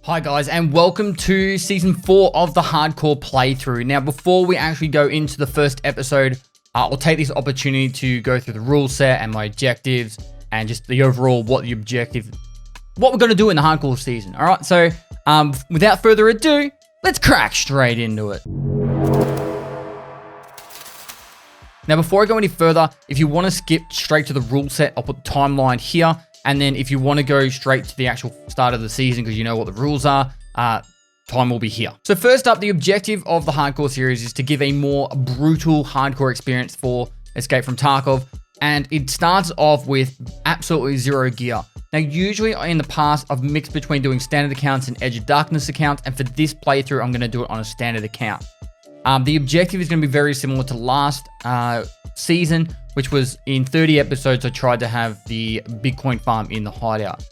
Hi guys, and welcome to Season 4 of the Hardcore Playthrough. Now, before we actually go into the first episode, I'll take this opportunity to go through the rule set and my objectives and just the overall what we're going to do in the Hardcore season. Alright, so without further ado, let's crack straight into it. Now, before I go any further, if you want to skip straight to the rule set, I'll put the timeline here. And then if you want to go straight to the actual start of the season because you know what the rules are, time will be here. So first up, the objective of the Hardcore series is to give a more brutal hardcore experience for Escape From Tarkov. And it starts off with absolutely zero gear. Now, usually in the past, I've mixed between doing standard accounts and Edge of Darkness accounts. And for this playthrough, I'm going to do it on a standard account. The objective is going to be very similar to last season, which was in 30 episodes, I tried to have the Bitcoin farm in the hideout.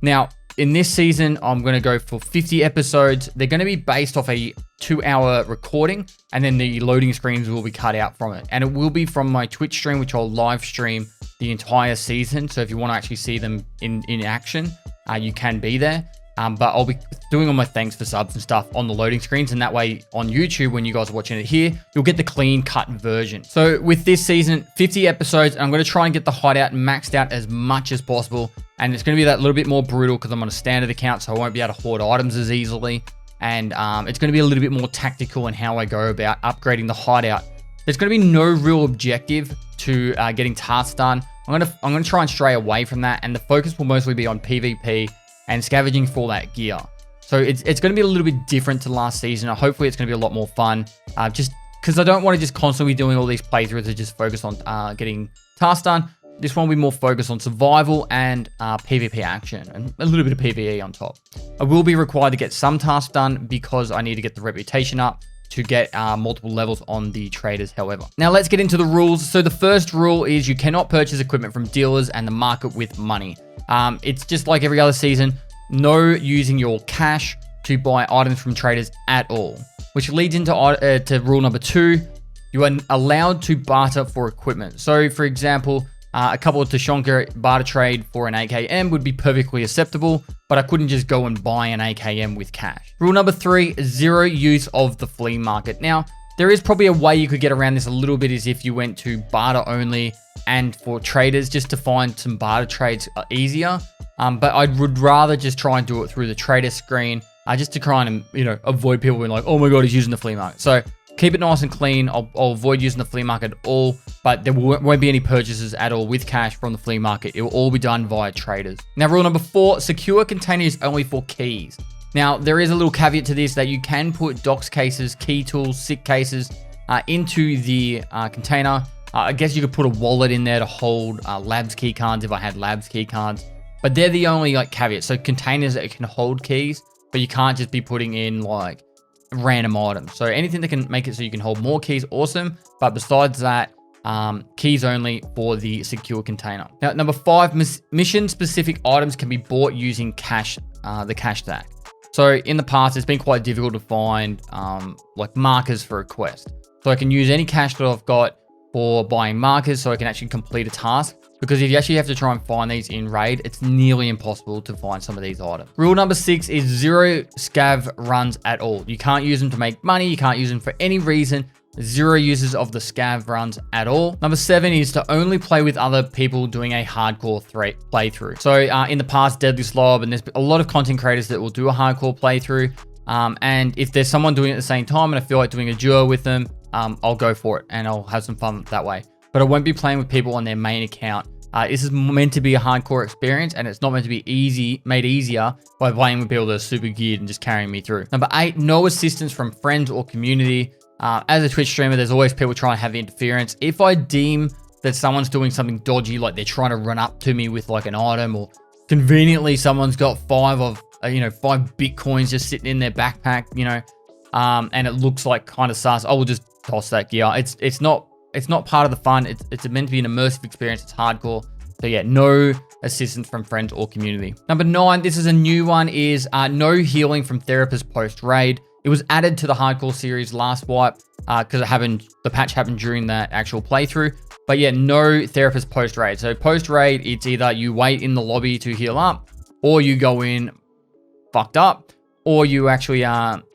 Now, in this season, I'm going to go for 50 episodes. They're going to be based off a 2-hour recording, and then the loading screens will be cut out from it. And it will be from my Twitch stream, which I'll live stream the entire season. So if you want to actually see them in action, you can be there. But I'll be doing all my thanks for subs and stuff on the loading screens. And that way on YouTube, when you guys are watching it here, you'll get the clean cut version. So with this season, 50 episodes, I'm going to try and get the hideout maxed out as much as possible. And it's going to be that little bit more brutal because I'm on a standard account, so I won't be able to hoard items as easily. And it's going to be a little bit more tactical in how I go about upgrading the hideout. There's going to be no real objective to getting tasks done. I'm going to try and stray away from that. And the focus will mostly be on PvP and scavenging for that gear. So it's going to be a little bit different to last season. Hopefully it's going to be a lot more fun. Just because I don't want to just constantly be doing all these playthroughs to just focus on getting tasks done. This one will be more focused on survival and PvP action and a little bit of PvE on top. I will be required to get some tasks done because I need to get the reputation up to get multiple levels on the traders, however. Now let's get into the rules. So the first rule is you cannot purchase equipment from dealers and the market with money. It's just like every other season, no using your cash to buy items from traders at all, which leads into to rule number 2. You are allowed to barter for equipment. So for example, a couple of Tashonka barter trade for an AKM would be perfectly acceptable, but I couldn't just go and buy an AKM with cash. Rule number 3, zero use of the flea market. Now, there is probably a way you could get around this a little bit is if you went to barter only and for traders just to find some barter trades easier. But I would rather just try and do it through the trader screen just to try and, avoid people being like, oh my God, he's using the flea market. So keep it nice and clean. I'll avoid using the flea market at all, but there won't be any purchases at all with cash from the flea market. It will all be done via traders. Now, rule number 4, secure containers only for keys. Now, there is a little caveat to this that you can put docs cases, key tools, SICK cases into the container. I guess you could put a wallet in there to hold labs key cards if I had labs key cards, but they're the only caveat. So containers that can hold keys, but you can't just be putting in random items. So anything that can make it so you can hold more keys, awesome. But besides that, keys only for the secure container. Now, number 5, mission specific items can be bought using cash, the cash stack. So in the past, it's been quite difficult to find markers for a quest. So I can use any cash that I've got for buying markers so I can actually complete a task. Because if you actually have to try and find these in raid, it's nearly impossible to find some of these items. Rule number 6 is zero scav runs at all. You can't use them to make money. You can't use them for any reason. Zero uses of the scav runs at all. Number 7 is to only play with other people doing a hardcore playthrough. So in the past, Deadly Slob, and there's a lot of content creators that will do a hardcore playthrough. And if there's someone doing it at the same time and I feel like doing a duo with them, I'll go for it and I'll have some fun that way. But I won't be playing with people on their main account. This is meant to be a hardcore experience, and it's not meant to be made easier by playing with people that are super geared and just carrying me through. Number 8, no assistance from friends or community. As a Twitch streamer, there's always people trying to have interference. If I deem that someone's doing something dodgy, like they're trying to run up to me with an item, or conveniently someone's got 5 Bitcoins just sitting in their backpack, and it looks like kind of sus, I will just toss that gear. It's not part of the fun. It's meant to be an immersive experience. It's hardcore. So yeah, no assistance from friends or community. Number 9, this is a new one, is no healing from therapists post-raid. It was added to the hardcore series last wipe because the patch happened during that actual playthrough. But yeah, no therapist post-raid. So post-raid, it's either you wait in the lobby to heal up or you go in fucked up, or you actually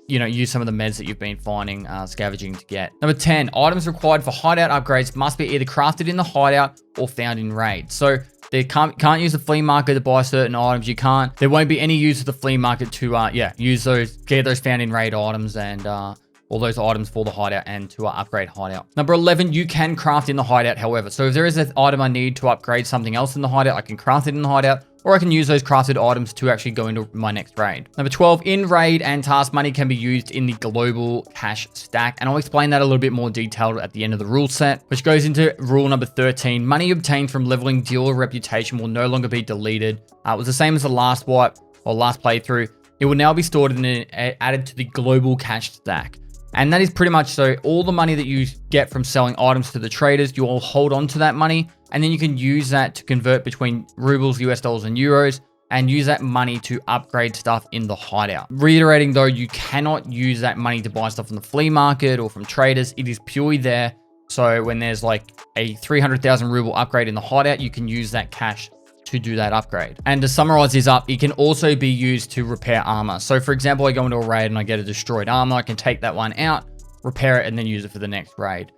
use some of the meds that you've been finding scavenging to get. Number 10, items required for hideout upgrades must be either crafted in the hideout or found in raids. So they can't use the flea market to buy certain items. There won't be any use of the flea market to get those found in raid items and all those items for the hideout and to upgrade hideout. Number 11, you can craft in the hideout, however. So if there is an item I need to upgrade something else in the hideout, I can craft it in the hideout, or I can use those crafted items to actually go into my next raid. Number 12, in raid and task money can be used in the global cash stack. And I'll explain that a little bit more detailed at the end of the rule set, which goes into rule number 13. Money obtained from leveling dealer reputation will no longer be deleted. It was the same as the last wipe or last playthrough. It will now be stored and added to the global cash stack. And that is pretty much so all the money that you get from selling items to the traders, you will hold on to that money. And then you can use that to convert between rubles, US dollars, and euros, and use that money to upgrade stuff in the hideout. Reiterating though, you cannot use that money to buy stuff from the flea market or from traders. It is purely there. So when there's like a 300,000 ruble upgrade in the hideout, you can use that cash to do that upgrade. And to summarize this up, it can also be used to repair armor. So for example, I go into a raid and I get a destroyed armor. I can take that one out, repair it, and then use it for the next raid.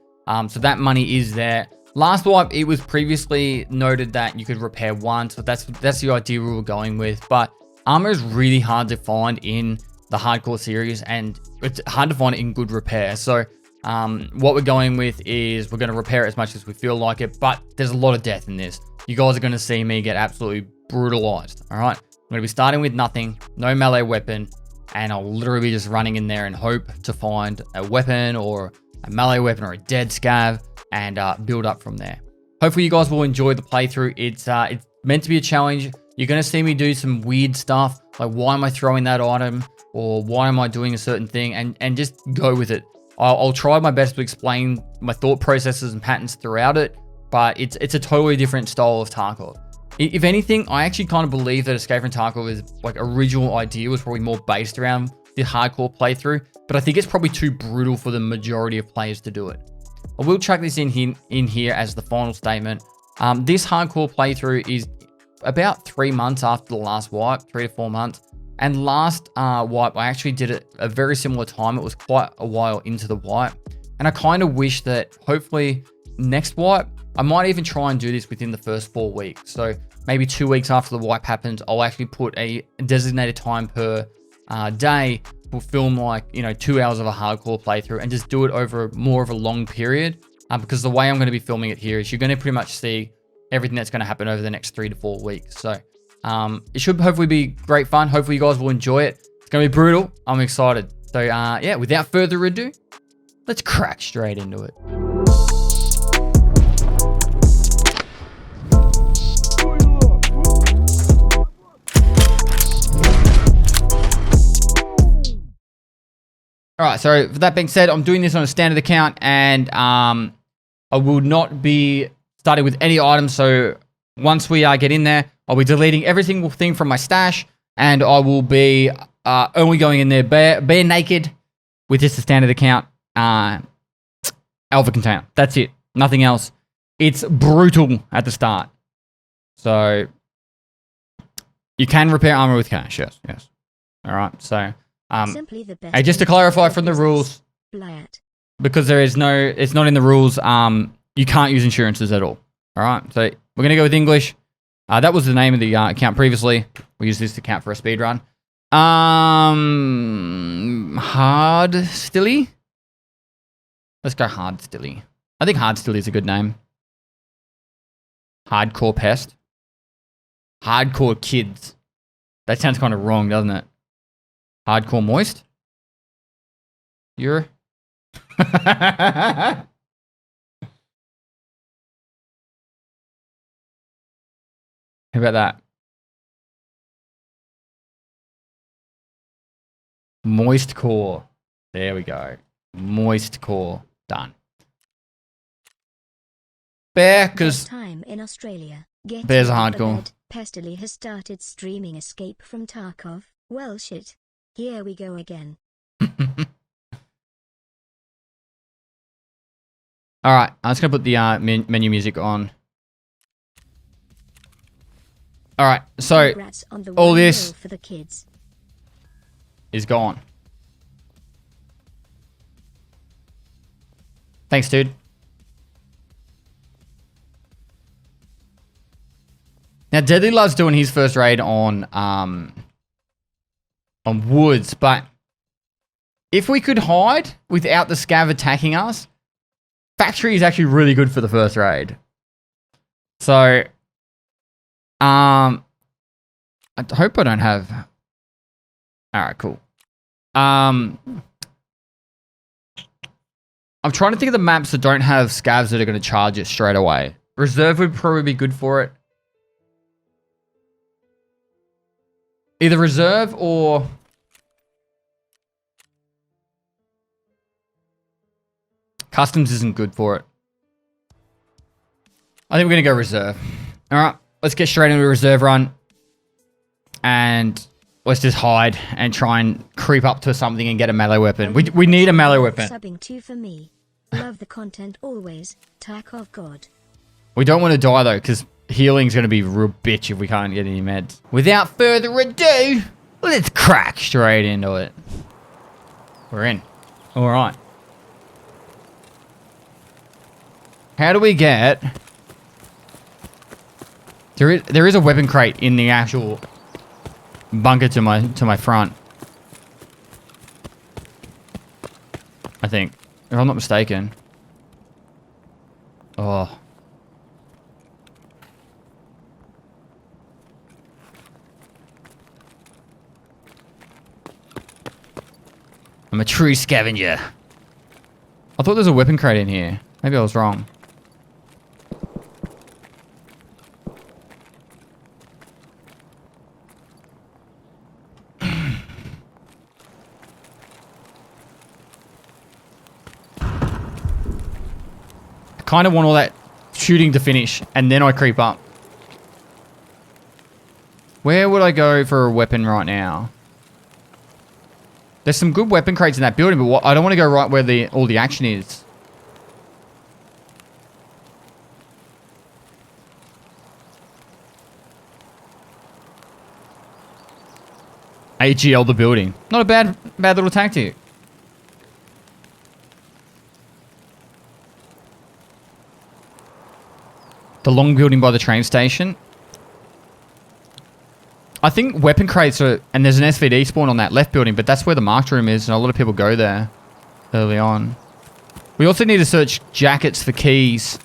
So that money is there. Last wipe, it was previously noted that you could repair once, but that's the idea we were going with. But armor is really hard to find in the hardcore series, and it's hard to find it in good repair. So what we're going with is we're going to repair it as much as we feel like it, but there's a lot of death in this. You guys are going to see me get absolutely brutalized. All right. I'm going to be starting with nothing, no melee weapon, and I'll literally be just running in there and hope to find a weapon or a melee weapon or a dead scav and build up from there. Hopefully you guys will enjoy the playthrough. It's meant to be a challenge. You're going to see me do some weird stuff, like why am I throwing that item or why am I doing a certain thing, and just go with it. I'll try my best to explain my thought processes and patterns throughout it, but it's a totally different style of Tarkov. If anything, I actually kind of believe that Escape From Tarkov like original idea was probably more based around the hardcore playthrough, but I think it's probably too brutal for the majority of players to do it. I will chuck this in here as the final statement. This hardcore playthrough is about 3 months after the last wipe, 3 to 4 months. And last wipe, I actually did it a very similar time. It was quite a while into the wipe. And I kind of wish that hopefully next wipe, I might even try and do this within the first 4 weeks. So maybe 2 weeks after the wipe happens, I'll actually put a designated time per day. We'll film like, 2 hours of a hardcore playthrough and just do it over more of a long period. Because the way I'm going to be filming it here is you're going to pretty much see everything that's going to happen over the next 3 to 4 weeks. So it should hopefully be great fun. Hopefully you guys will enjoy it. It's going to be brutal. I'm excited. So yeah, without further ado, let's crack straight into it. All right, so with that being said, I'm doing this on a standard account, and I will not be starting with any items. So once we get in there, I'll be deleting every single thing from my stash, and I will be only going in there bare naked with just a standard account alpha container. That's it. Nothing else. It's brutal at the start. So you can repair armor with cash. Yes. All right, so... Simply the best. Hey, just to clarify from the rules, because it's not in the rules, you can't use insurances at all. All right, so we're going to go with English. That was the name of the account previously. We use this account for a speed run. Pestily. Let's go Pestily. I think Pestily is a good name. Hardcore Pest. Hardcore Kids. That sounds kind of wrong, doesn't it? Hardcore Moist? You're... How about that? Moist Core. There we go. Moist Core. Done. Bear, because... Time in Australia. Bear's a hardcore. Pestily has started streaming Escape From Tarkov. Well shit. Here we go again. All right, I'm just going to put the menu music on. All right, so On the all this... for the kids. is gone. Thanks, dude. Now, Deadly loves doing his first raid on woods, but if we could hide without the scav attacking us, factory is actually really good for the first raid. So, I hope I don't have... Alright, cool. I'm trying to think of the maps that don't have scavs that are going to charge it straight away. Reserve would probably be good for it. Either reserve or... Customs isn't good for it. I think we're going to go reserve. Alright, let's get straight into a reserve run. And let's just hide and try and creep up to something and get a melee weapon. We need a melee weapon. Subbing 2 for me. Love the content always. Tarkov God. We don't want to die though, because healing's going to be a real bitch if we can't get any meds. Without further ado, let's crack straight into it. We're in. Alright. How do we get... There is a weapon crate in the actual bunker to my front. I think. If I'm not mistaken. Oh. I'm a true scavenger. I thought there was a weapon crate in here. Maybe I was wrong. I kind of want all that shooting to finish, and then I creep up. Where would I go for a weapon right now? There's some good weapon crates in that building, but I don't want to go right where all the action is. AGL the building. Not a bad little tactic. The long building by the train station. I think weapon crates are... And there's an SVD spawn on that left building, but that's where the marked room is, and a lot of people go there early on. We also need to search jackets for keys.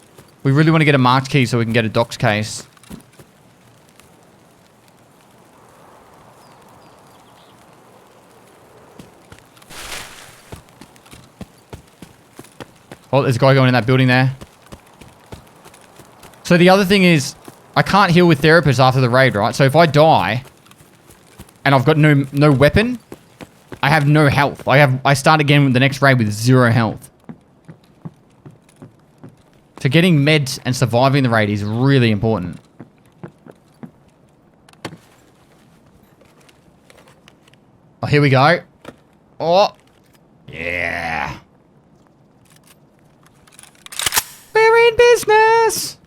We really want to get a marked key so we can get a docs case. Oh, there's a guy going in that building there. So the other thing is, I can't heal with therapists after the raid, right? So if I die, and I've got no weapon, I have no health. I start again with the next raid with 0 health. So getting meds and surviving the raid is really important. Oh, here we go. Oh, yeah. We're in business.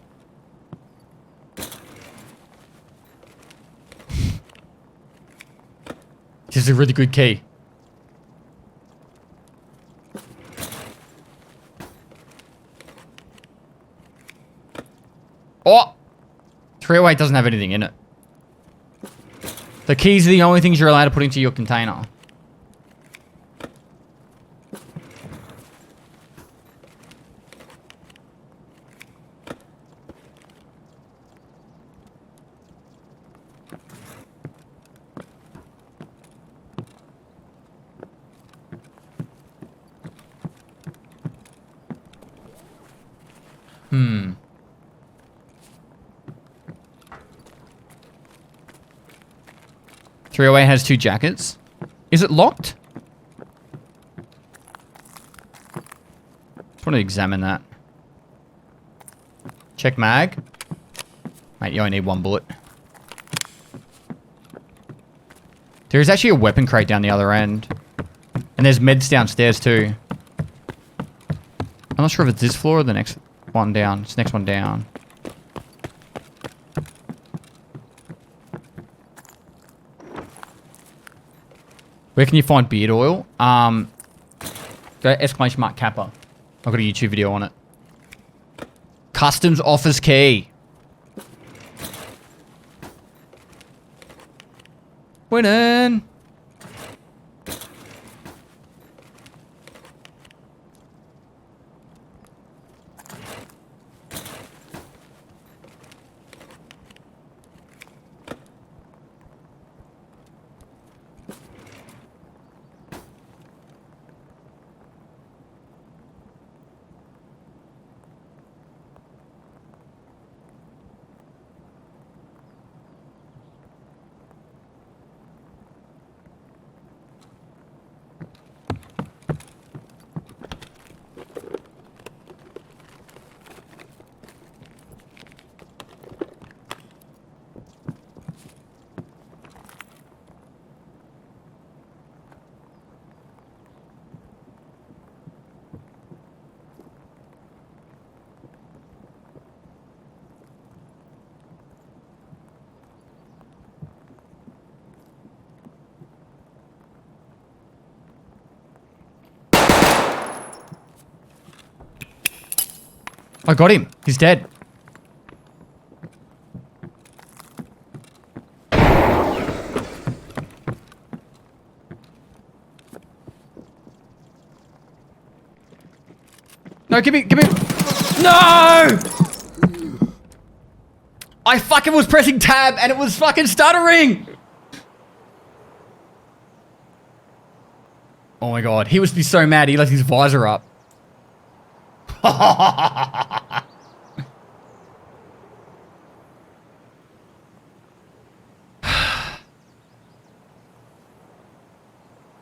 This is a really good key. Oh! 308 doesn't have anything in it. The keys are the only things you're allowed to put into your container. Hmm. .308 has 2 jackets. Is it locked? Just want to examine that. Check mag. Mate, you only need 1 bullet. There is actually a weapon crate down the other end. And there's meds downstairs too. I'm not sure if it's this floor or the next one down. It's the next one down. Where can you find beard oil? Go exclamation mark Kappa. I've got a YouTube video on it. Customs office key. Winning. I got him. He's dead. No, give me. No! I fucking was pressing tab and it was fucking stuttering. Oh my god, he must be so mad he left his visor up.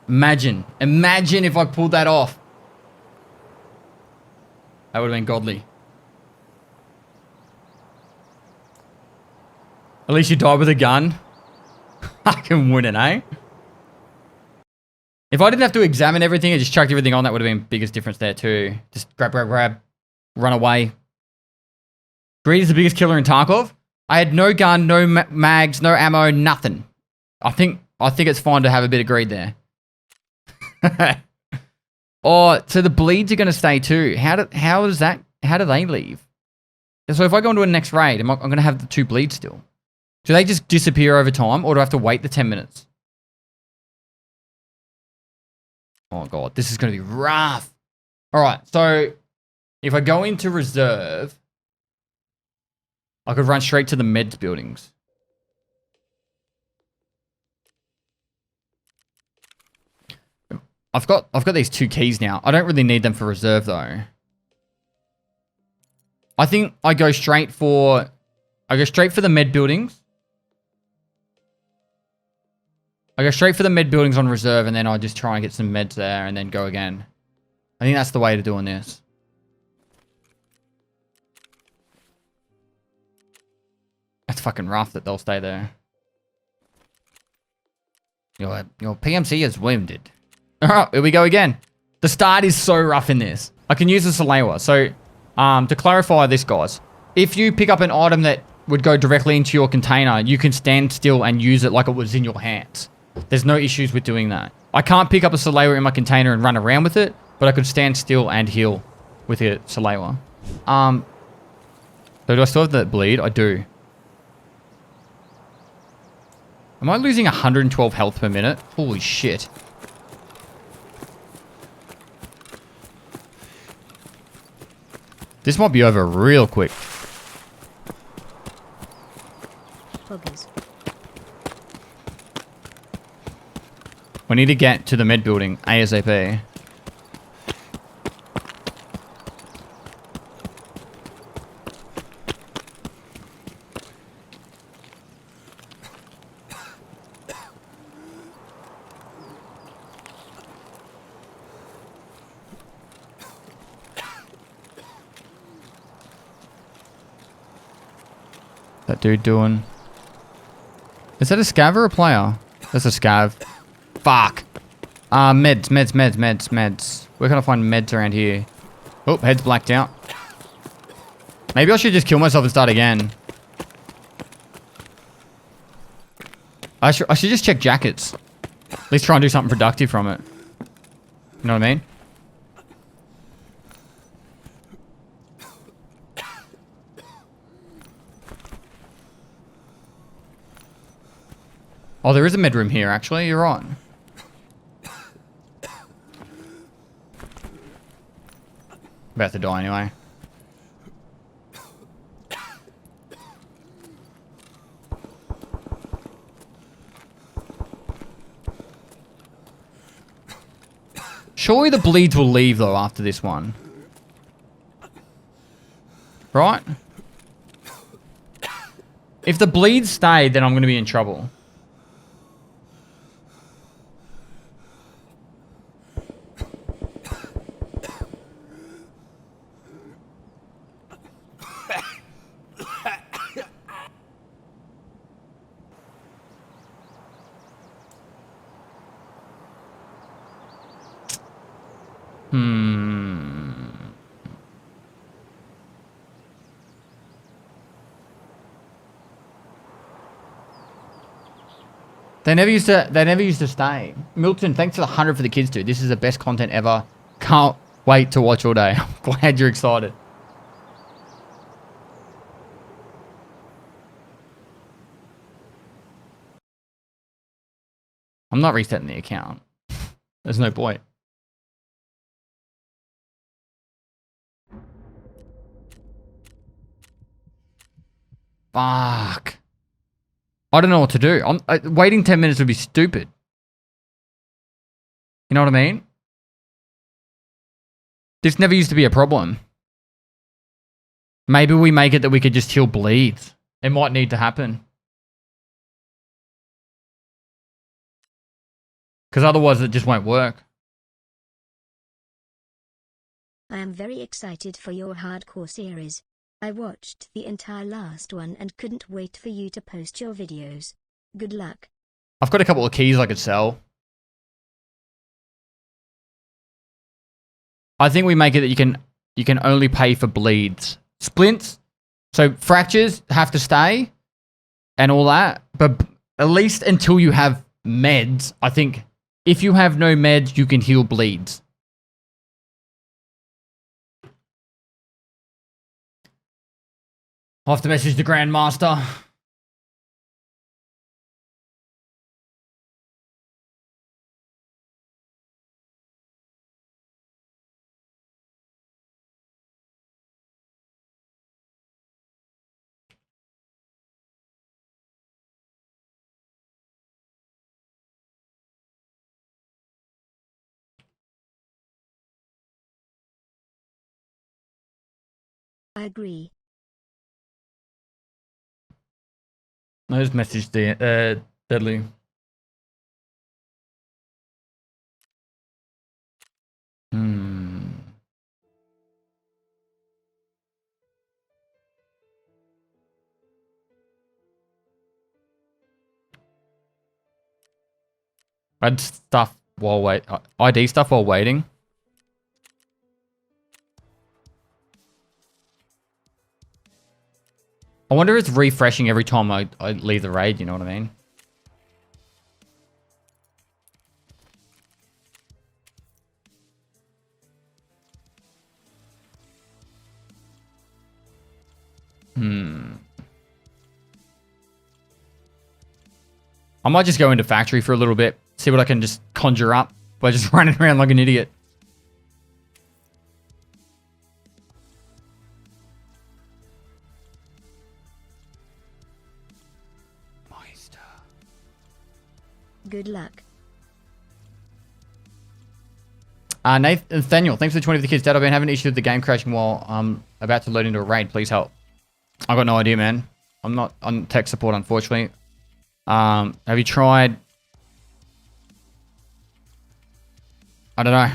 Imagine if I pulled that off. That would have been godly. At least you died with a gun. I can win it, eh? If I didn't have to examine everything and just chucked everything on, that would have been biggest difference there too. Just grab, run away. Greed is the biggest killer in Tarkov. I had no gun, no mags, no ammo, nothing. I think it's fine to have a bit of greed there. Oh, so the bleeds are going to stay too. How do they leave? So if I go into a next raid, I'm going to have the 2 bleeds still. Do they just disappear over time, or do I have to wait the 10 minutes? Oh god, this is going to be rough. All right, so if I go into reserve, I could run straight to the meds buildings. I've got these 2 keys now. I don't really need them for reserve though. I think I go straight for the med buildings. I go straight for the med buildings on reserve, and then I just try and get some meds there and then go again. I think that's the way to doing this. That's fucking rough that they'll stay there. Your PMC is wounded. Alright, here we go again. The start is so rough in this. I can use the Salewa. So, to clarify this, guys. If you pick up an item that would go directly into your container, you can stand still and use it like it was in your hands. There's no issues with doing that. I can't pick up a Salewa in my container and run around with it, but I could stand still and heal with a Salewa. So do I still have that bleed? I do. Am I losing 112 health per minute? Holy shit. This might be over real quick. Poggers. We need to get to the med building ASAP. That dude doing... Is that a scav or a player? That's a scav. Fuck. Meds. Where can I find meds around here? Oh, head's blacked out. Maybe I should just kill myself and start again. I should just check jackets. At least try and do something productive from it. You know what I mean? Oh, there is a med room here, actually. You're right. About to die anyway. Surely the bleeds will leave, though, after this one. Right? If the bleeds stay, then I'm going to be in trouble. They never used to stay. Milton, thanks for the 100 for the kids, dude. This is the best content ever. Can't wait to watch all day. I'm glad you're excited. I'm not resetting the account. There's no point. Fuck. I don't know what to do. Waiting 10 minutes would be stupid. You know what I mean? This never used to be a problem. Maybe we make it that we could just heal bleeds. It might need to happen. Because otherwise it just won't work. I am very excited for your hardcore series. I watched the entire last one and couldn't wait for you to post your videos. Good luck. I've got a couple of keys I could sell. I think we make it that you can only pay for bleeds. Splints, so fractures have to stay and all that, but at least until you have meds, I think if you have no meds, you can heal bleeds. I'll have to message the Grandmaster. I agree. I just messaged the Deadly. I'd stuff while ID stuff while waiting. I wonder if it's refreshing every time I leave the raid, you know what I mean? I might just go into factory for a little bit, see what I can just conjure up by just running around like an idiot. Good luck. Nathaniel, thanks for the 20 for the kids. Dad, I've been having an issue with the game crashing while I'm about to load into a raid. Please help. I've got no idea, man. I'm not on tech support, unfortunately. Have you tried... I don't know.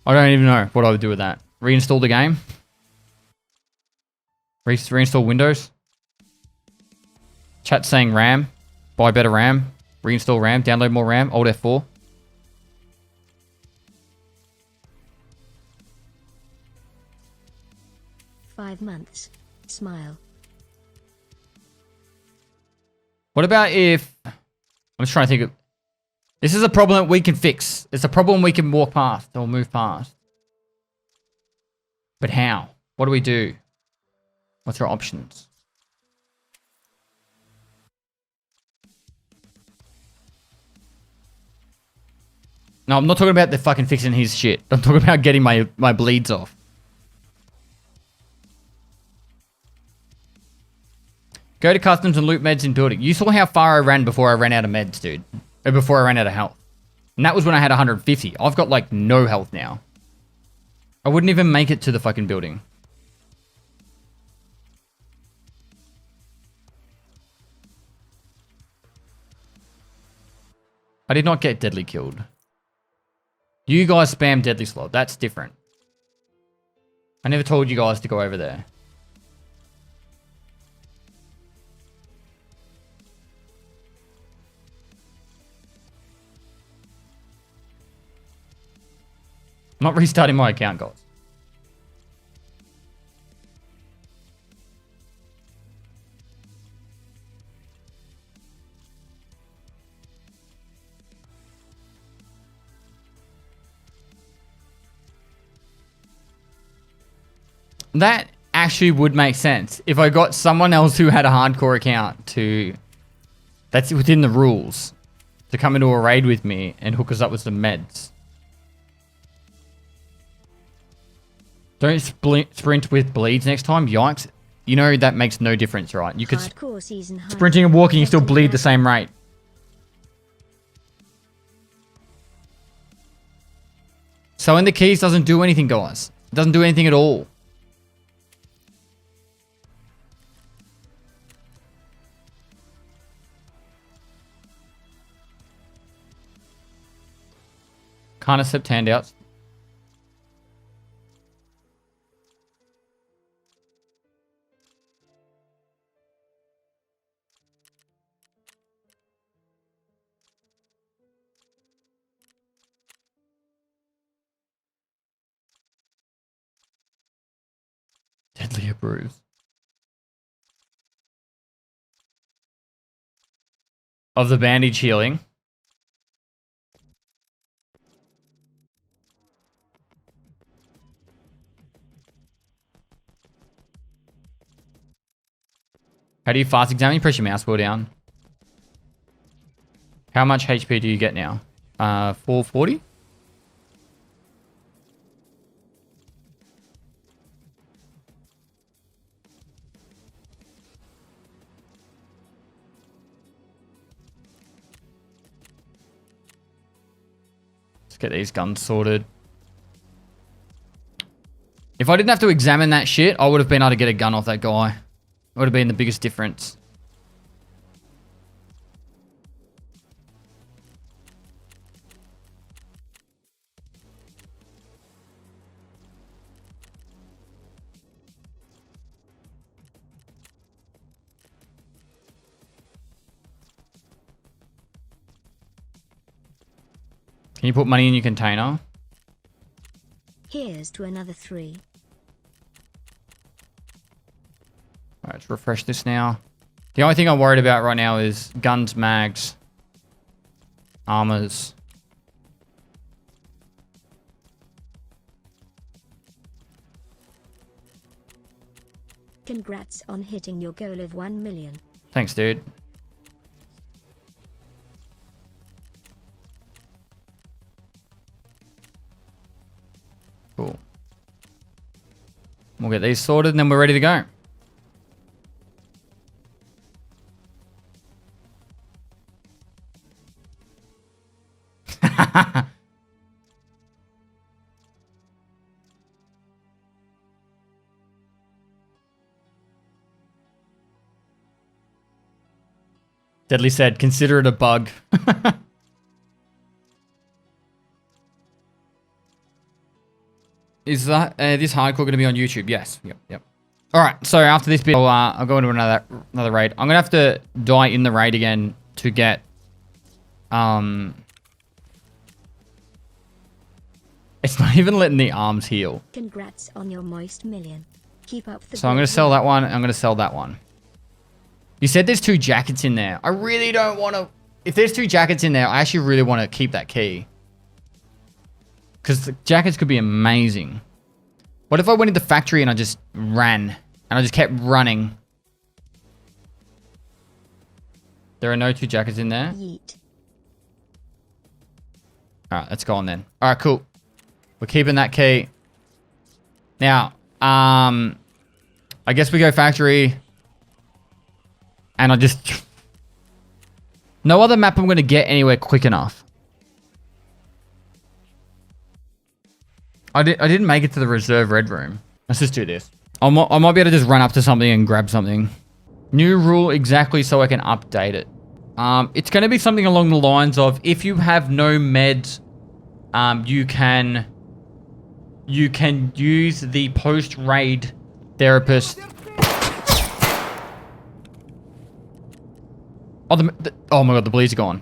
I don't even know what I would do with that. Reinstall the game? Reinstall Windows? Chat saying RAM. Buy better RAM. Reinstall RAM. Download more RAM. Alt F4. "5 months. Smile." What about if... I'm just trying to think of... This is a problem that we can fix. It's a problem we can walk past or move past. But how? What do we do? What's our options? No, I'm not talking about the fucking fixing his shit. I'm talking about getting my bleeds off. Go to customs and loot meds in building. You saw how far I ran before I ran out of meds, dude. Or before I ran out of health. And that was when I had 150. I've got like no health now. I wouldn't even make it to the fucking building. I did not get deadly killed. You guys spam deadly slot. That's different. I never told you guys to go over there. I'm not restarting my account, guys. That actually would make sense. If I got someone else who had a hardcore account to... That's within the rules. To come into a raid with me and hook us up with some meds. Don't sprint with bleeds next time. Yikes. You know that makes no difference, right? You could... Sprinting and walking, you still bleed the same rate. So in the keys doesn't do anything, guys. It doesn't do anything at all. Can't accept handouts. Deadly approves. Of the bandage healing. How do you fast examine? You press your mouse wheel down. How much HP do you get now? 440? Let's get these guns sorted. If I didn't have to examine that shit, I would have been able to get a gun off that guy. It would have been the biggest difference. Can you put money in your container? Here's to another 3. Alright, let's refresh this now. The only thing I'm worried about right now is guns, mags, armors. Congrats on hitting your goal of 1 million. Thanks, dude. Cool. We'll get these sorted and then we're ready to go. Deadly said, consider it a bug. Is that this hardcore going to be on YouTube? Yes. Yep. All right. So after this bit, I'll go into another raid. I'm gonna have to die in the raid again to get It's not even letting the arms heal. Congrats on your moist million. Keep up the. So I'm gonna sell that one. I'm gonna sell that one. You said there's 2 jackets in there. I really don't want to if there's 2 jackets in there, I actually really want to keep that key. Because the jackets could be amazing. What if I went into the factory and I just ran? And I just kept running. There are no 2 jackets in there. Yeet. Alright, let's go on then. Alright, cool. We're keeping that key. Now, I guess we go factory. And I just... No other map I'm going to get anywhere quick enough. I didn't make it to the reserve red room. Let's just do this. I might be able to just run up to something and grab something. New rule exactly so I can update it. It's going to be something along the lines of if you have no meds, you can use the post-raid therapist. Oh, oh my god, the bleeds are gone.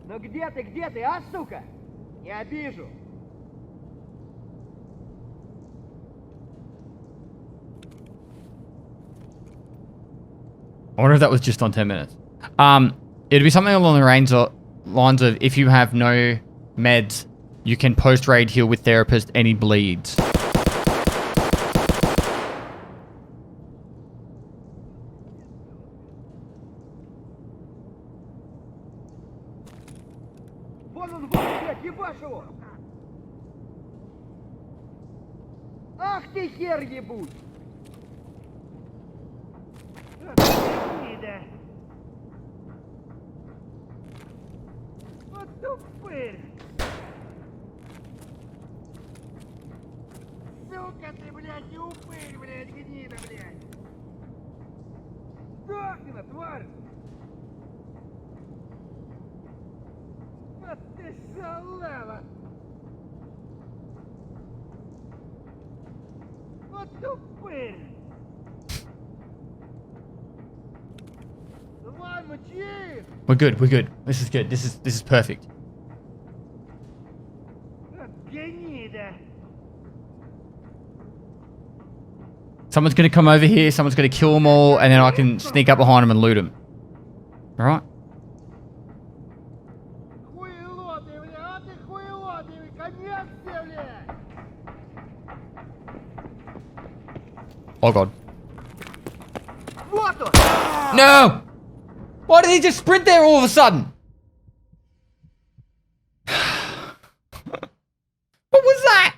Ну где ты, а, сука? Не обижу. I wonder if that was just on 10 minutes. It'd be something along the lines of if you have no meds, you can post-raid heal with therapist any bleeds. Вон он, блядь, ебашь его! Ах ты хер ебуть! Гнида! Вот тупырь! Сука ты, блядь, не упырь, блядь, гнида, блядь! Сдохни, тварь! Вот ты шалава! Вот тупырь! Давай, мочи! We're good, we're good. This is good. This is perfect. Вот гнида! Someone's going to come over here, someone's going to kill them all, and then I can sneak up behind them and loot them. Alright? Хуйлоты, бля, а ты хуйлоты, конец тебе, блядь! Oh god. Вот он! No! Why did he just sprint there all of a sudden? What was that?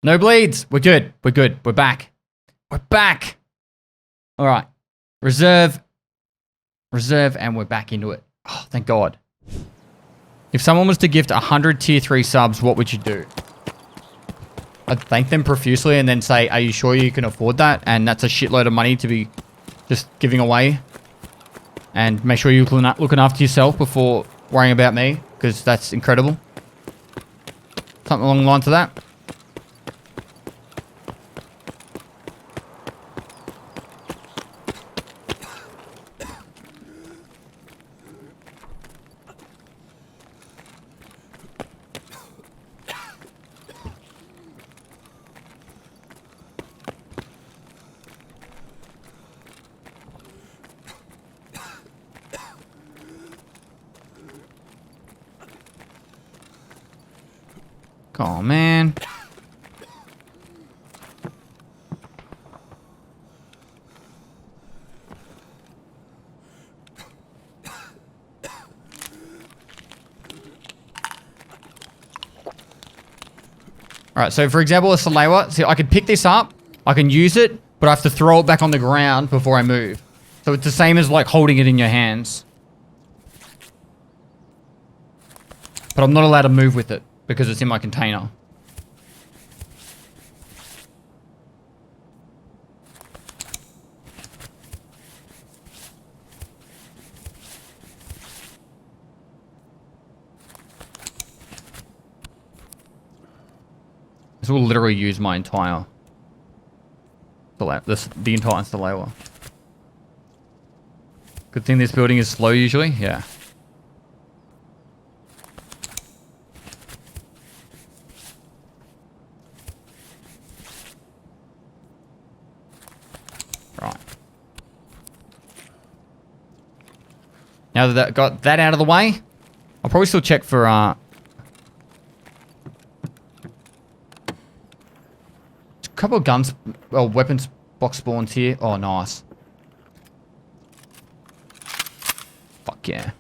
No bleeds. We're good. We're good. We're back. We're back. All right. Reserve. Reserve, and we're back into it. Oh, thank God. If someone was to gift 100 tier 3 subs, what would you do? I'd thank them profusely and then say, are you sure you can afford that? And that's a shitload of money to be just giving away. And make sure you're looking after yourself before worrying about me, because that's incredible. Something along the lines of that. Oh man. Alright, so for example, a Salewa. See, I could pick this up, I can use it, but I have to throw it back on the ground before I move. So it's the same as like holding it in your hands. But I'm not allowed to move with it because it's in my container. This will literally use my entire the entire Salewa. Good thing this building is slow usually, yeah. Now that got that out of the way, I'll probably still check for a couple of guns, well, weapons box spawns here. Oh, nice. Fuck yeah.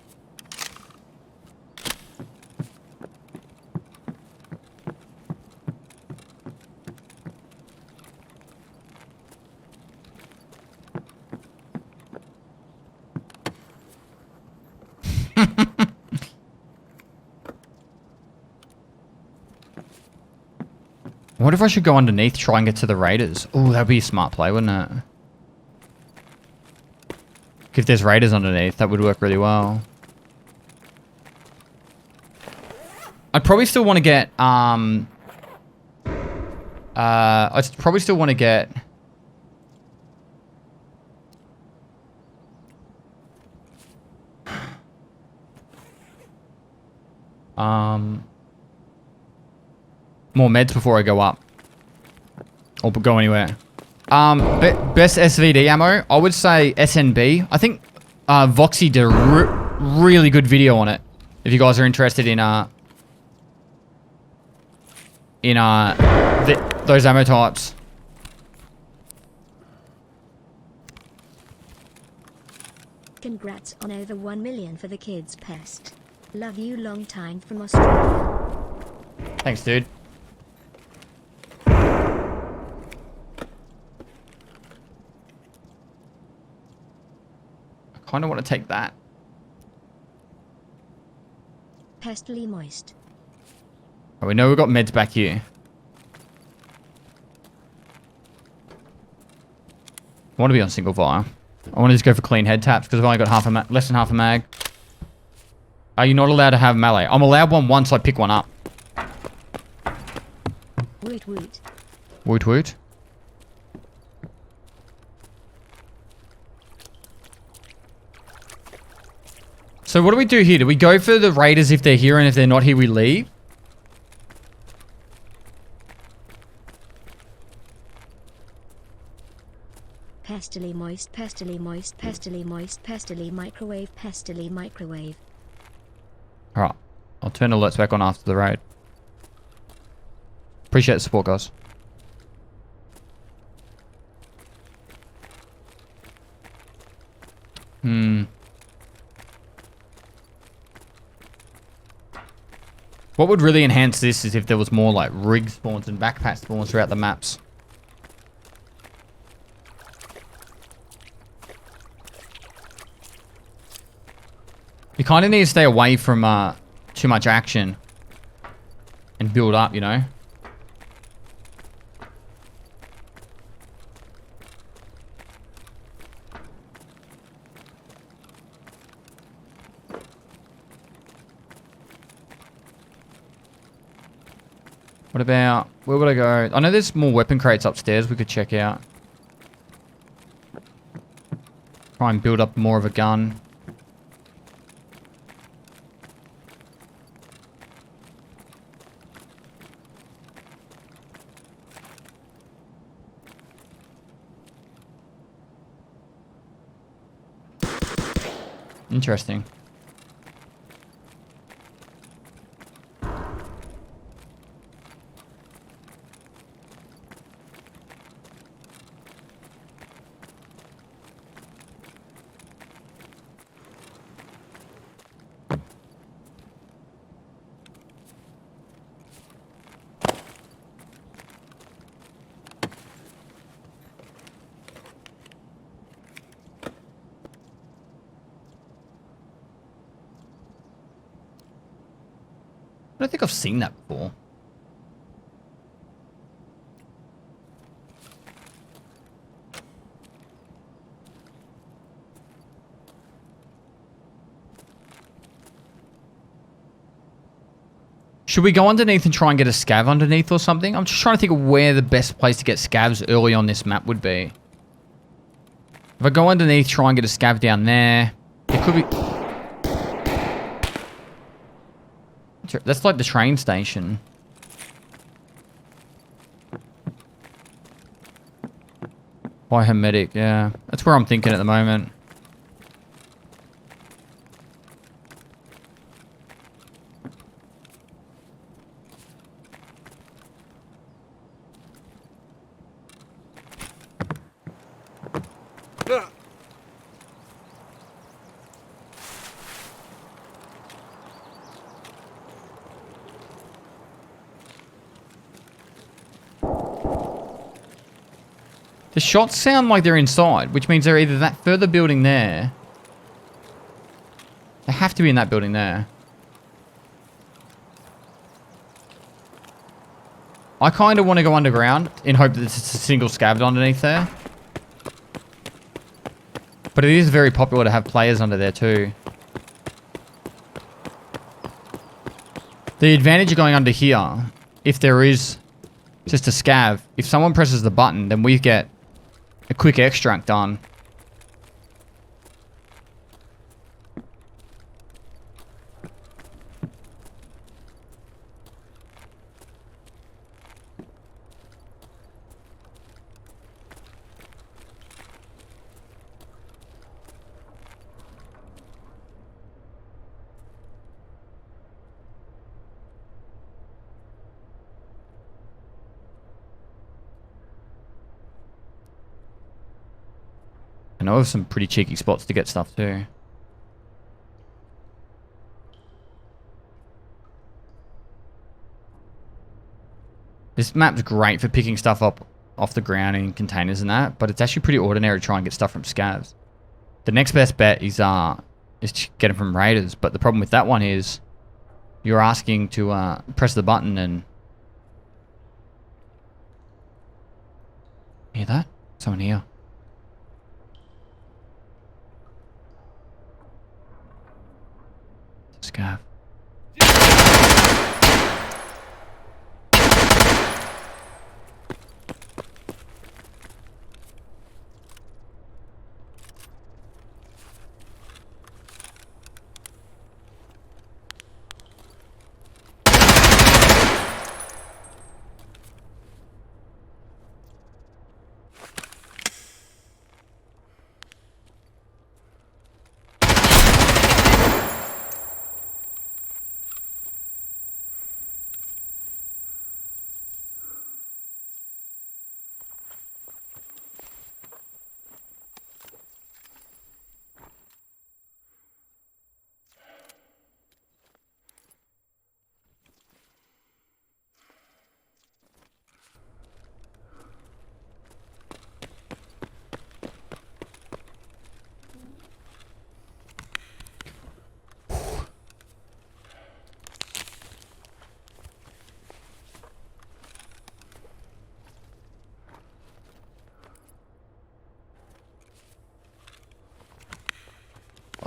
I wonder if I should go underneath, try and get to the raiders. Oh, that'd be a smart play, wouldn't it? If there's raiders underneath, that would work really well. I'd probably still want to get, I'd probably still want to get... more meds before I go up. Or go anywhere. Best SVD ammo, I would say SNB. I think Voxy did a really good video on it. If you guys are interested in those ammo types. Congrats on over 1 million for the kids, Pest. Love you, long time from Australia. Thanks, dude. I kind of want to take that. Pestily moist. Oh, we know we've got meds back here. I want to be on single fire. I want to just go for clean head taps because I've only got less than half a mag. Are you not allowed to have melee? I'm allowed one once I pick one up. Woot woot. Woot woot. So what do we do here? Do we go for the raiders if they're here, and if they're not here we leave? Pestily moist, pestily moist, pestily moist, pestily microwave, pestily microwave. Alright. I'll turn alerts back on after the raid. Appreciate the support, guys. What would really enhance this is if there was more like rig spawns and backpack spawns throughout the maps. You kind of need to stay away from too much action and build up, you know? What about... where would I go? I know there's more weapon crates upstairs we could check out. Try and build up more of a gun. Interesting. I don't think I've seen that before. Should we go underneath and try and get a scav underneath or something? I'm just trying to think of where the best place to get scavs early on this map would be. If I go underneath, try and get a scav down there. It could be... that's like the train station. By Hermetic, yeah. That's where I'm thinking at the moment. The shots sound like they're inside, which means they're either that further building there. They have to be in that building there. I kind of want to go underground in hope that it's a single scav underneath there. But it is very popular to have players under there too. The advantage of going under here, if there is just a scav, if someone presses the button, then we get a quick extract done. I know of some pretty cheeky spots to get stuff too. This map's great for picking stuff up off the ground in containers and that, but it's actually pretty ordinary to try and get stuff from scavs. The next best bet is to get them from raiders, but the problem with that one is you're asking to press the button and... Hear that? Someone here. Scav.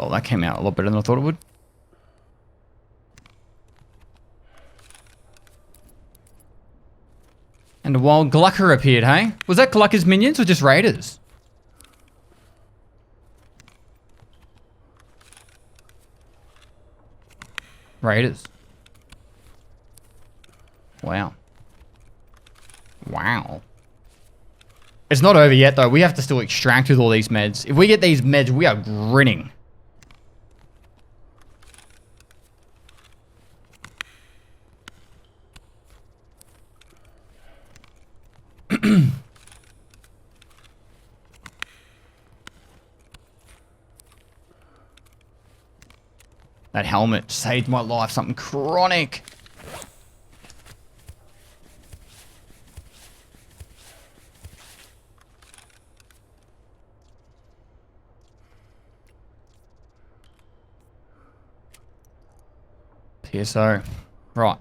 Oh, that came out a lot better than I thought it would. And a wild Glucker appeared, hey? Was that Glucker's minions or just raiders? Raiders. Wow. Wow. It's not over yet though. We have to still extract with all these meds. If we get these meds, we are grinning. That helmet saved my life. Something chronic. PSO. Right.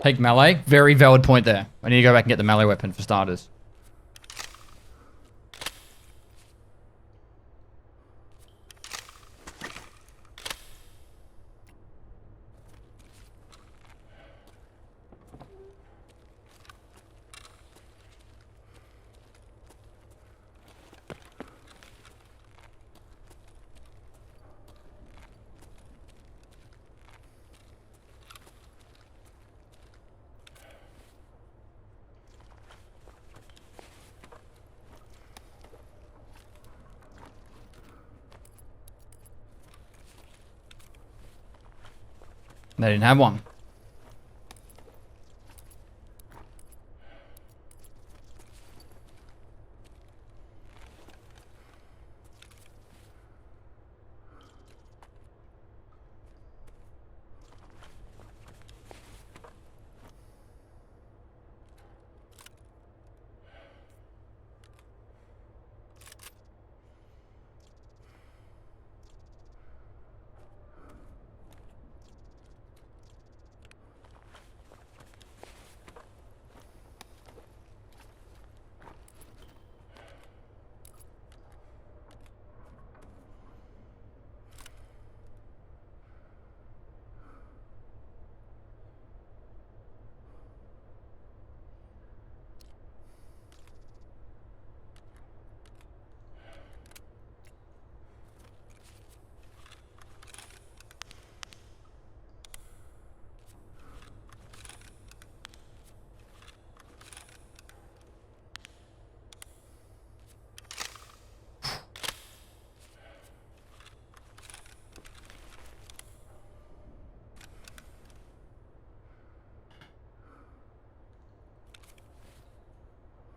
Take melee. Very valid point there. I need to go back and get the melee weapon for starters. They didn't have one.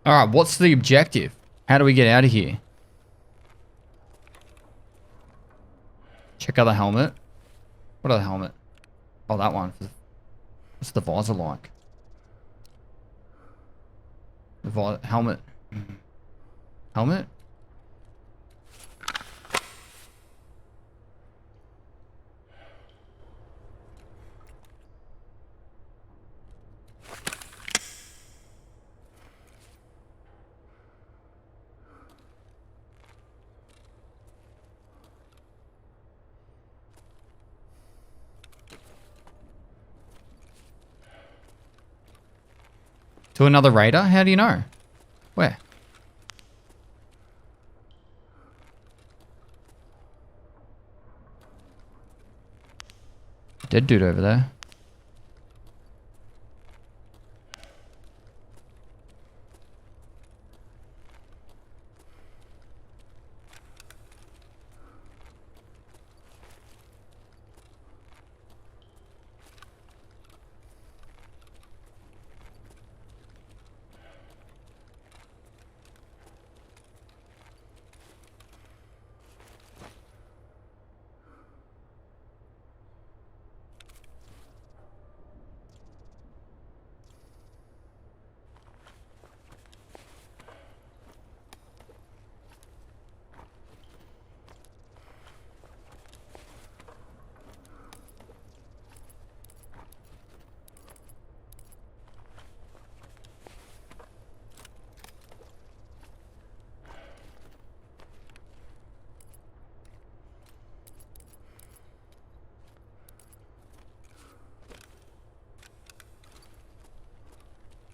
All right, what's the objective? How do we get out of here? Check out the helmet. What other helmet? Oh, that one. What's the visor like? The helmet. Helmet? To another raider? How do you know? Where? Dead dude over there.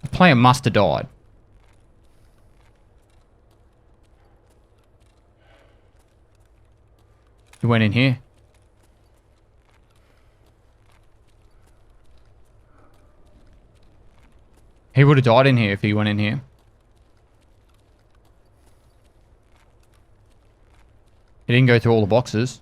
The player must have died. He went in here. He would have died in here if he went in here. He didn't go through all the boxes.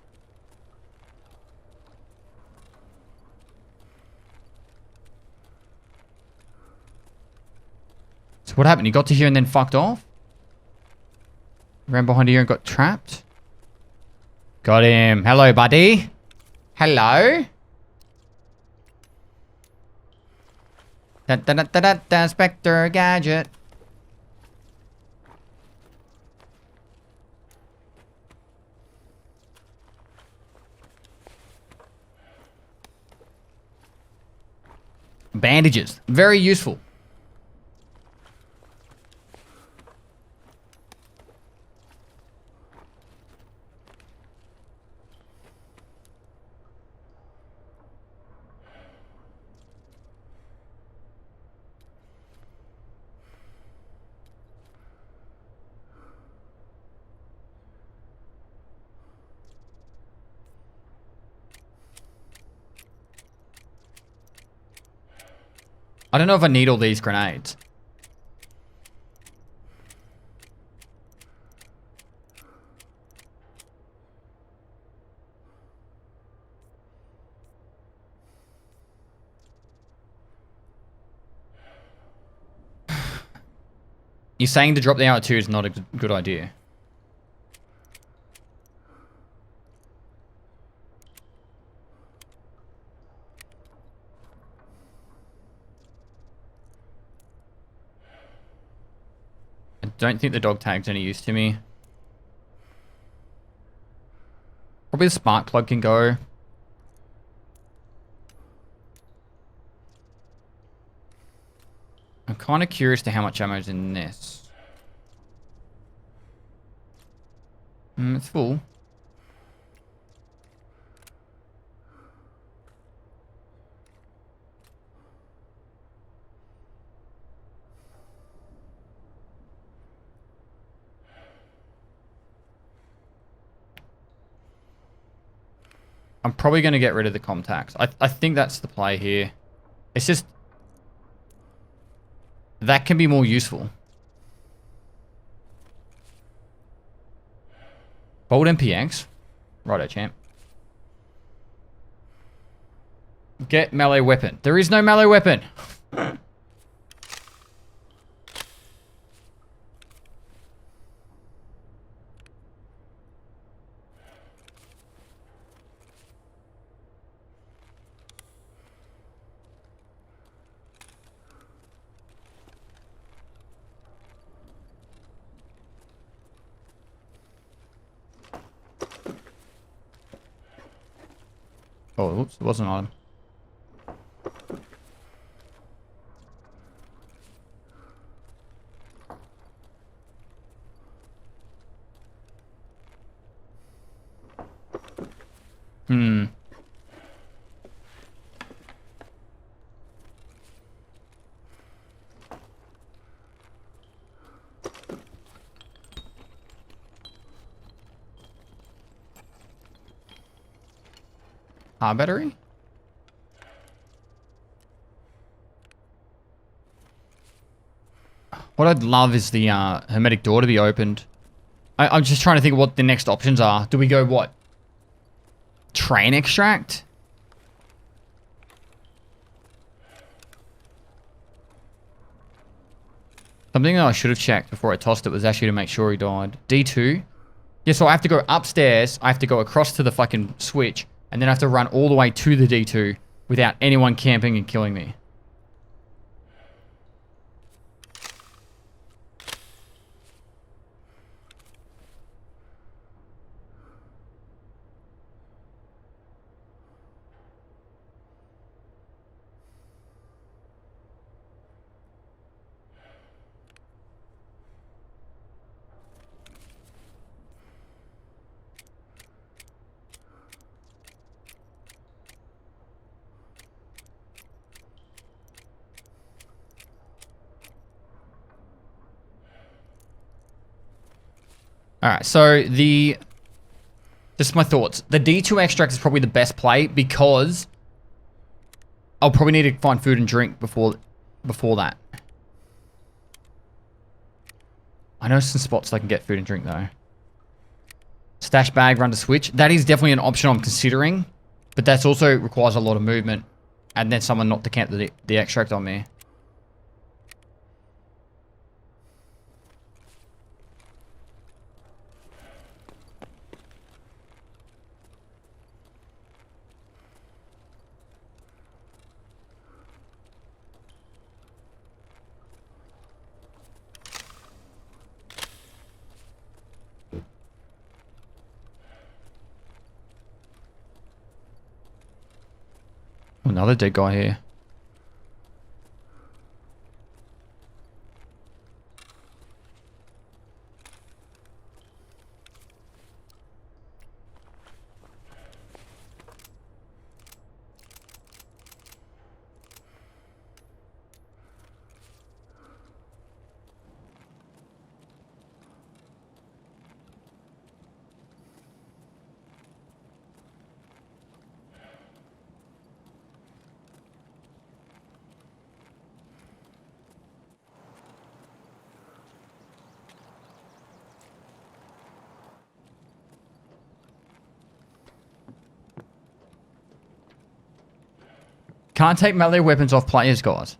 So what happened? He got to here and then fucked off? Ran behind here and got trapped? Got him. Hello, buddy. Hello. Da Spectre Gadget. Bandages. Very useful. I don't know if I need all these grenades. You're saying to drop the R2 is not a good idea. I don't think the dog tag's any use to me. Probably the spark plug can go. I'm kind of curious to how much ammo is in this. It's full. I'm probably going to get rid of the contacts. I think that's the play here. It's just... that can be more useful. Bolt MPX. Righto, champ. Get melee weapon. There is no melee weapon. Oh, oops, it wasn't on him. Hmm. Battery? What I'd love is the hermetic door to be opened. I'm just trying to think of what the next options are. Do we go what? Train extract? Something that I should have checked before I tossed it was actually to make sure he died. D2? Yeah, so I have to go upstairs. I have to go across to the fucking switch. And then I have to run all the way to the D2 without anyone camping and killing me. Alright, so just my thoughts. The D2 extract is probably the best play because I'll probably need to find food and drink before that. I know some spots I can get food and drink though. Stash bag, run to switch. That is definitely an option I'm considering, but that's also requires a lot of movement and then someone not to camp the extract on me. Another dead guy here. Can't take melee weapons off players, guys.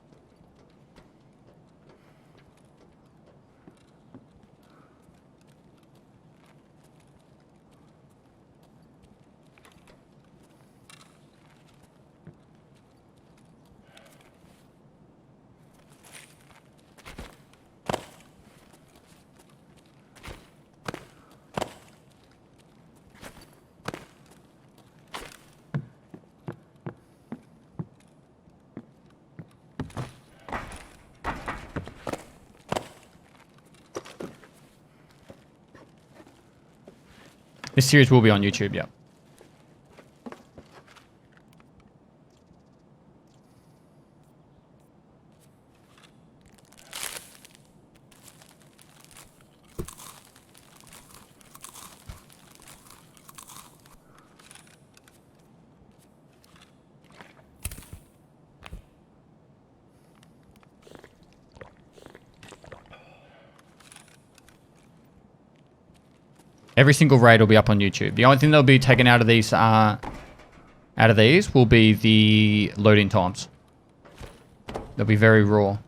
This series will be on YouTube, yeah. Every single raid will be up on YouTube. The only thing that'll be taken out of these will be the loading times. They'll be very raw.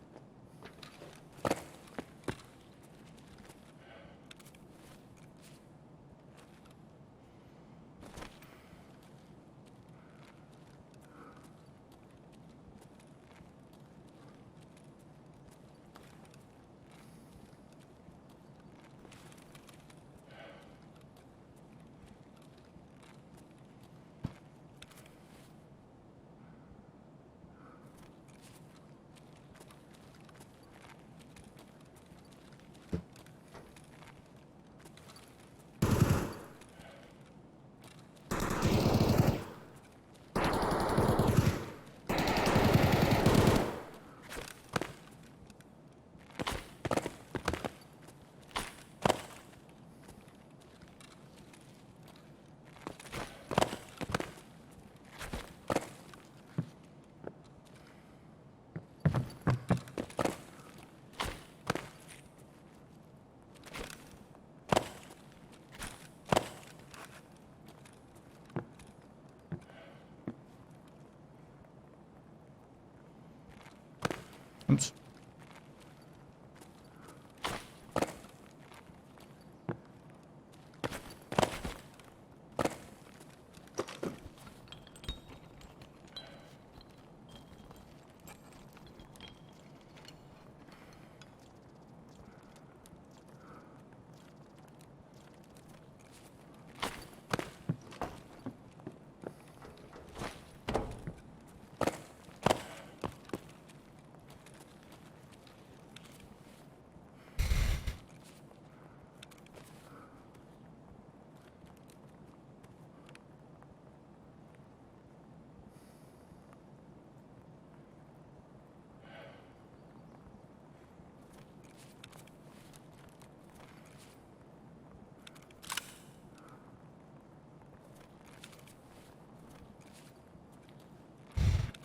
Oops.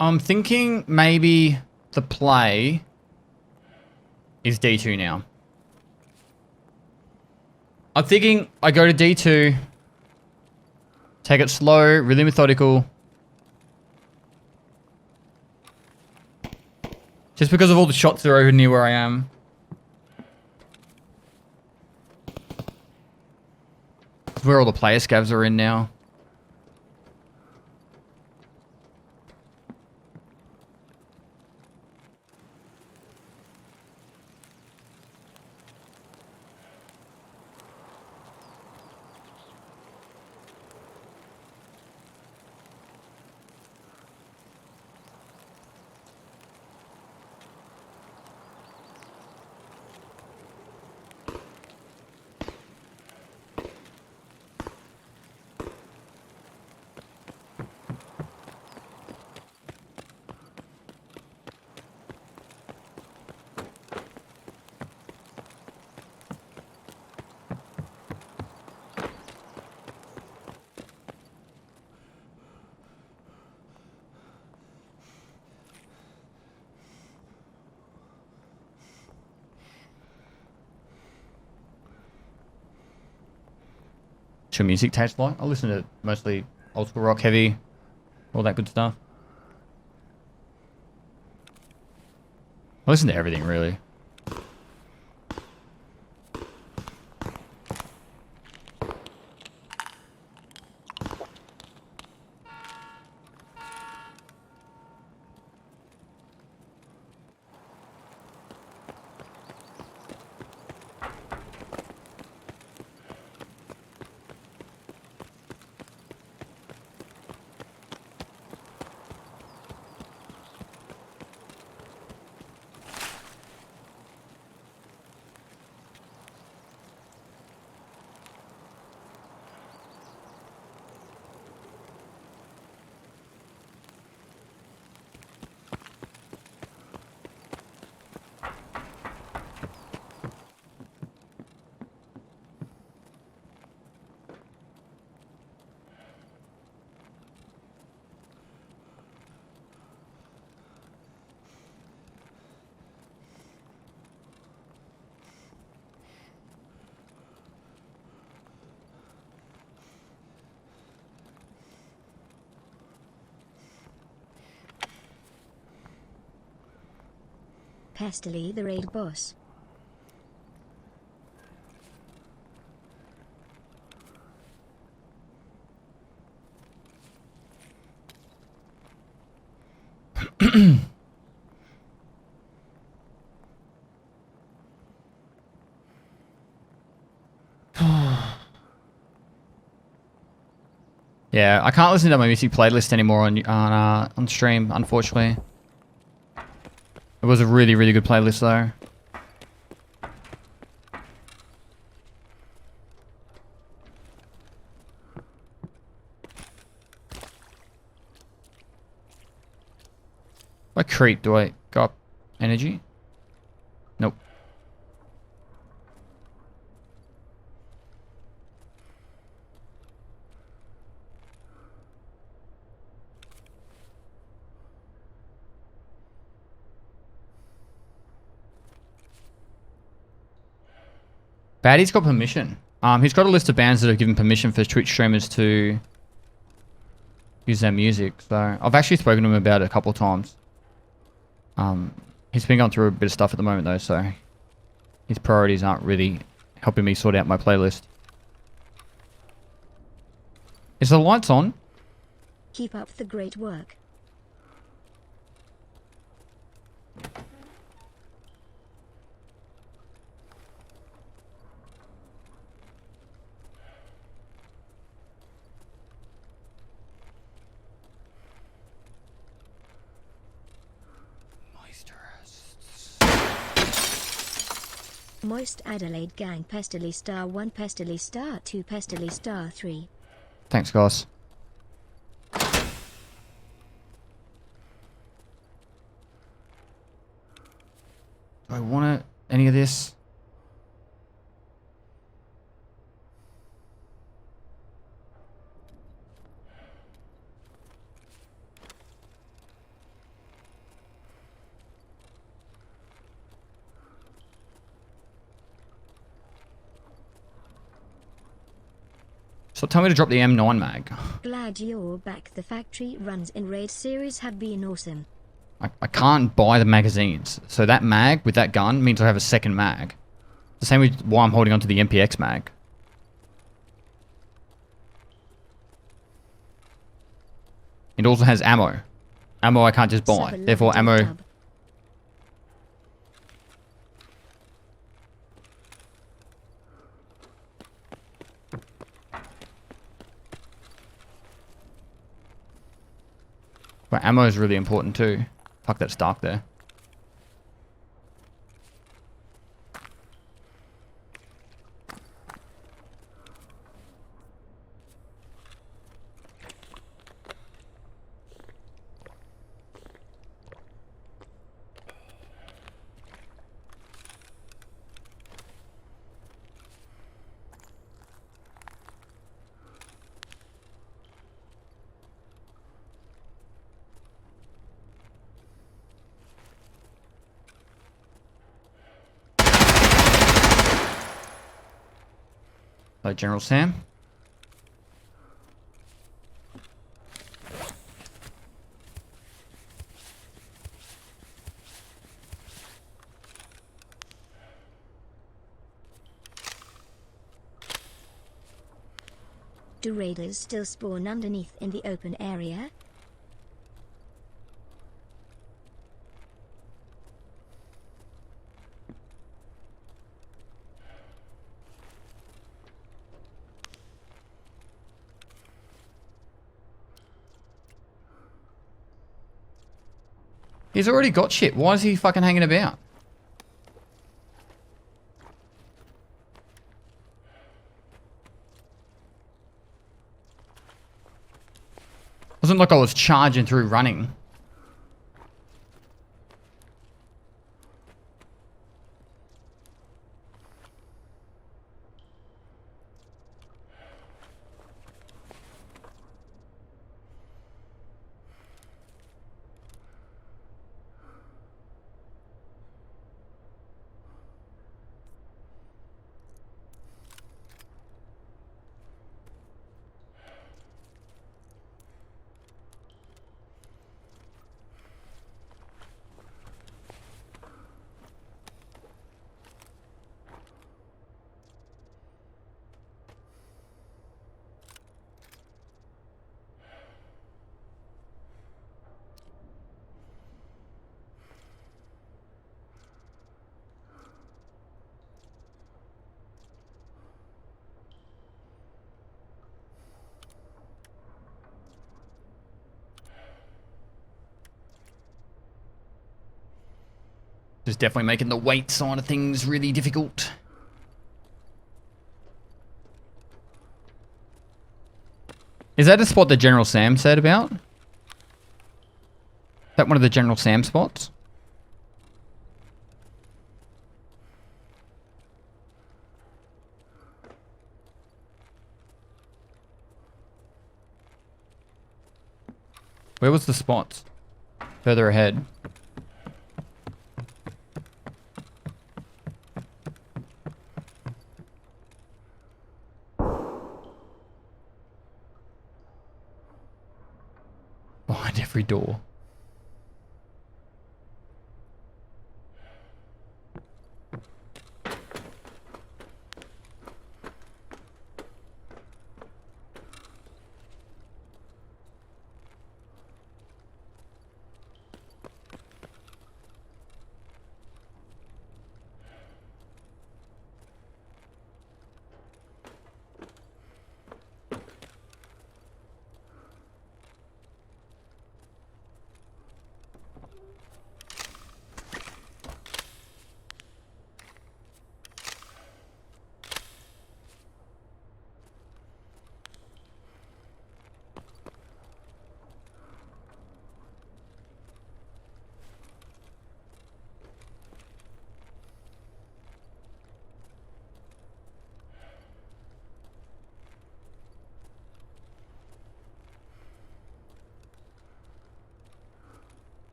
I'm thinking maybe the play is D2 now. I'm thinking I go to D2, take it slow, really methodical. Just because of all the shots that are over near where I am. It's where all the player scavs are in now. What's your music taste like? I listen to mostly old school rock, heavy, all that good stuff. I listen to everything, really. Pestily the raid boss. Yeah, I can't listen to my music playlist anymore on stream, unfortunately. It was a really, really good playlist though. If I creep, do I go up energy? Nope. Baddie's got permission. He's got a list of bands that have given permission for Twitch streamers to use their music. So I've actually spoken to him about it a couple of times. He's been going through a bit of stuff at the moment though, so his priorities aren't really helping me sort out my playlist. Is the lights on? Keep up the great work. Moist Adelaide Gang Pestily star 1 Pestily star 2 Pestily star 3. Thanks, guys. Do I want any of this? So tell me to drop the M9 mag. Glad you're back. The factory runs in raid series have been awesome. I can't buy the magazines. So that mag with that gun means I have a second mag. The same with why I'm holding onto the MPX mag. It also has ammo. Ammo I can't just buy. Therefore ammo... But ammo is really important too. Fuck, that's dark there. Hello, General Sam. Do raiders still spawn underneath in the open area? He's already got shit. Why is he fucking hanging about? Wasn't like I was charging through running. Just definitely making the weight side of things really difficult. Is that a spot that General Sam said about? Is that one of the General Sam spots? Where was the spot? Further ahead. Behind every door.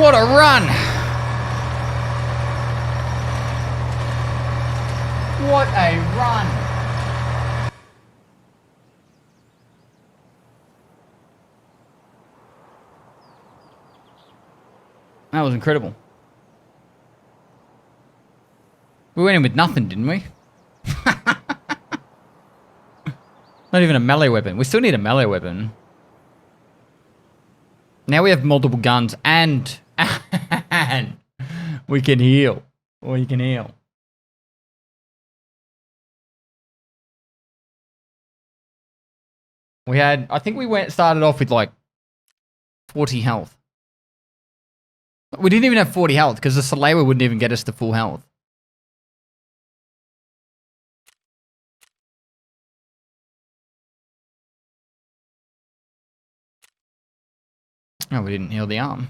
What a run! What a run! That was incredible. We went in with nothing, didn't we? Not even a melee weapon. We still need a melee weapon. Now we have multiple guns and we can heal. We can heal. We had, I think we started off with like 40 health. We didn't even have 40 health because the Salewa wouldn't even get us to full health. Oh, we didn't heal the arm.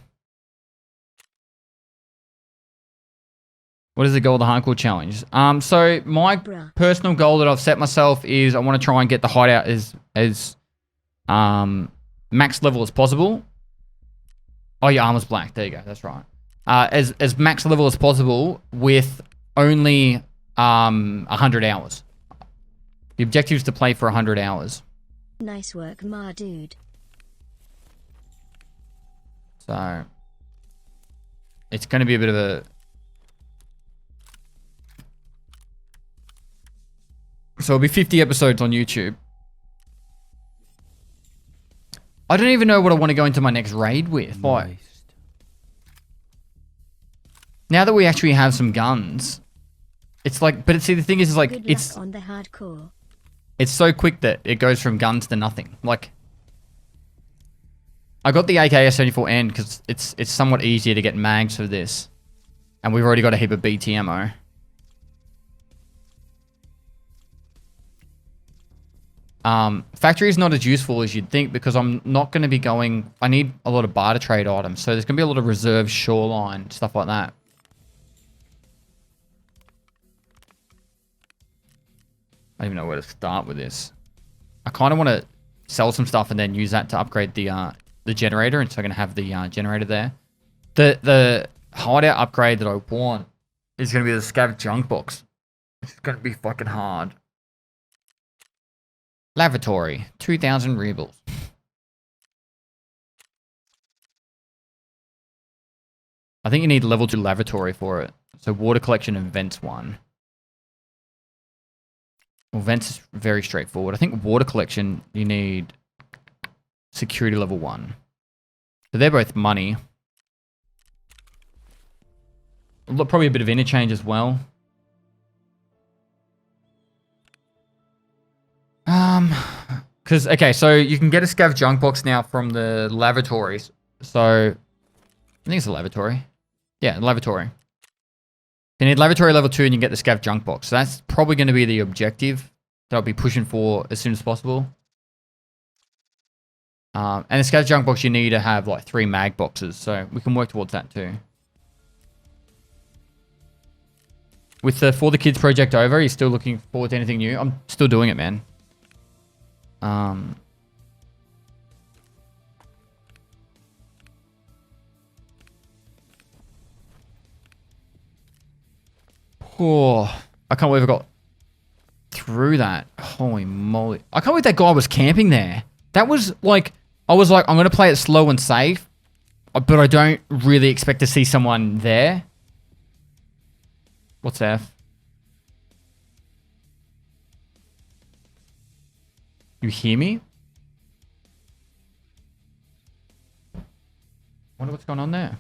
What is the goal of the hardcore challenge? So my personal goal that I've set myself is I want to try and get the hideout as max level as possible. Oh, your armor's black. There you go. That's right. As max level as possible with only 100 hours. The objective is to play for 100 hours. Nice work, ma dude. So it's going to be a bit of a... So it'll be 50 episodes on YouTube. I don't even know what I want to go into my next raid with. Like, now that we actually have some guns, it's like, but see, the thing is like, it's on the hardcore. It's so quick that it goes from guns to nothing. Like, I got the AKS-74N because it's somewhat easier to get mags for this, and we've already got a heap of BT ammo. Factory is not as useful as you'd think because I'm not going to be going... I need a lot of barter trade items, so there's going to be a lot of reserve shoreline, stuff like that. I don't even know where to start with this. I kind of want to sell some stuff and then use that to upgrade the generator, and so I'm going to have the generator there. The hideout upgrade that I want is going to be the scav junk box. It's going to be fucking hard. Lavatory, 2,000 rubles. I think you need level 2 lavatory for it. So water collection and vents 1. Well, vents is very straightforward. I think water collection, you need security level 1. So they're both money. Probably a bit of interchange as well. Because, okay, so you can get a scav junk box now from the lavatories. So, I think it's a lavatory. Yeah, lavatory. You need lavatory level 2 and you get the scav junk box. So that's probably going to be the objective that I'll be pushing for as soon as possible. And the scav junk box, you need to have like 3 mag boxes. So we can work towards that too. With the For the Kids project over, are you still looking forward to anything new? I'm still doing it, man. Oh, I can't believe I got through that. Holy moly. I can't believe that guy was camping there. That was like, I was like, I'm going to play it slow and safe, but I don't really expect to see someone there. What's F? You hear me? Wonder what's going on there.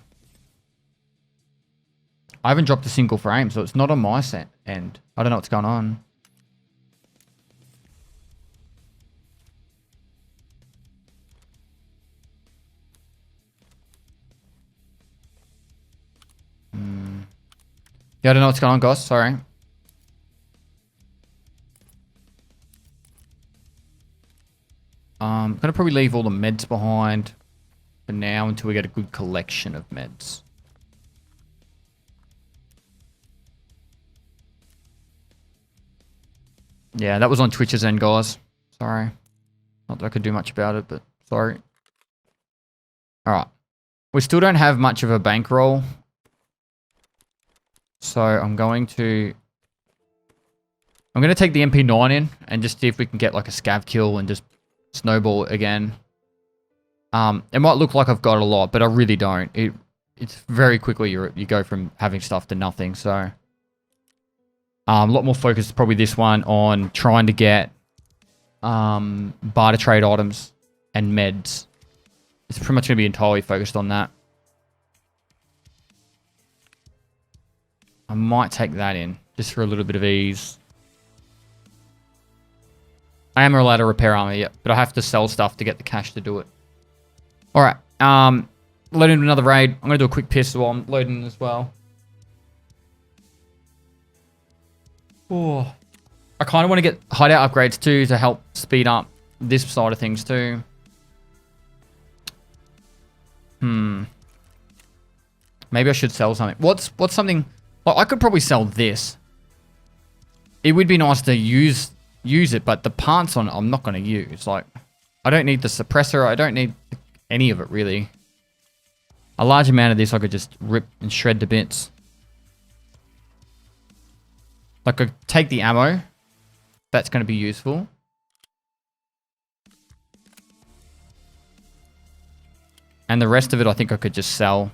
I haven't dropped a single frame, so it's not on my end. I don't know what's going on. Yeah, I don't know what's going on, guys. Sorry. I'm going to probably leave all the meds behind for now until we get a good collection of meds. Yeah, that was on Twitch's end, guys. Sorry. Not that I could do much about it, but sorry. Alright. We still don't have much of a bankroll. So I'm going to take the MP9 in and just see if we can get like a scav kill and just snowball it again. It might look like I've got a lot, but I really don't. It's very quickly you go from having stuff to nothing. So a lot more focus probably this one on trying to get barter trade items and meds. It's pretty much going to be entirely focused on that. I might take that in just for a little bit of ease. I am allowed to repair armor, yeah, but I have to sell stuff to get the cash to do it. All right. Load into another raid. I'm going to do a quick piss while I'm loading as well. Oh, I kind of want to get hideout upgrades too to help speed up this side of things too. Maybe I should sell something. What's something? Well, I could probably sell this. It would be nice to use it, but the parts on it I'm not going to use. Like, I don't need the suppressor. I don't need any of it really. A large amount of this I could just rip and shred to bits. Like, I could take the ammo. That's going to be useful. And the rest of it I think I could just sell.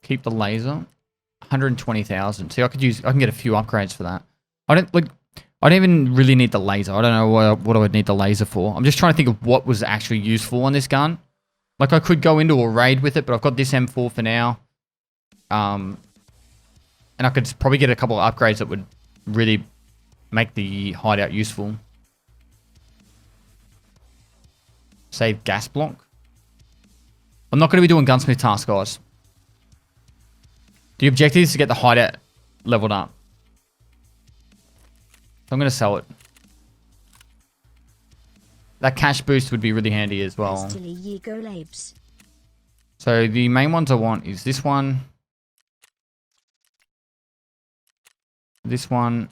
Keep the laser. 120,000. See, I can get a few upgrades for that. I don't even really need the laser. I don't know what I would need the laser for. I'm just trying to think of what was actually useful on this gun. Like, I could go into a raid with it, but I've got this M4 for now. And I could probably get a couple of upgrades that would really make the hideout useful. Save gas block. I'm not going to be doing gunsmith tasks, guys. The objective is to get the hideout leveled up. So I'm going to sell it. That cash boost would be really handy as well. Pestily, ye go labes. So the main ones I want is this one. This one.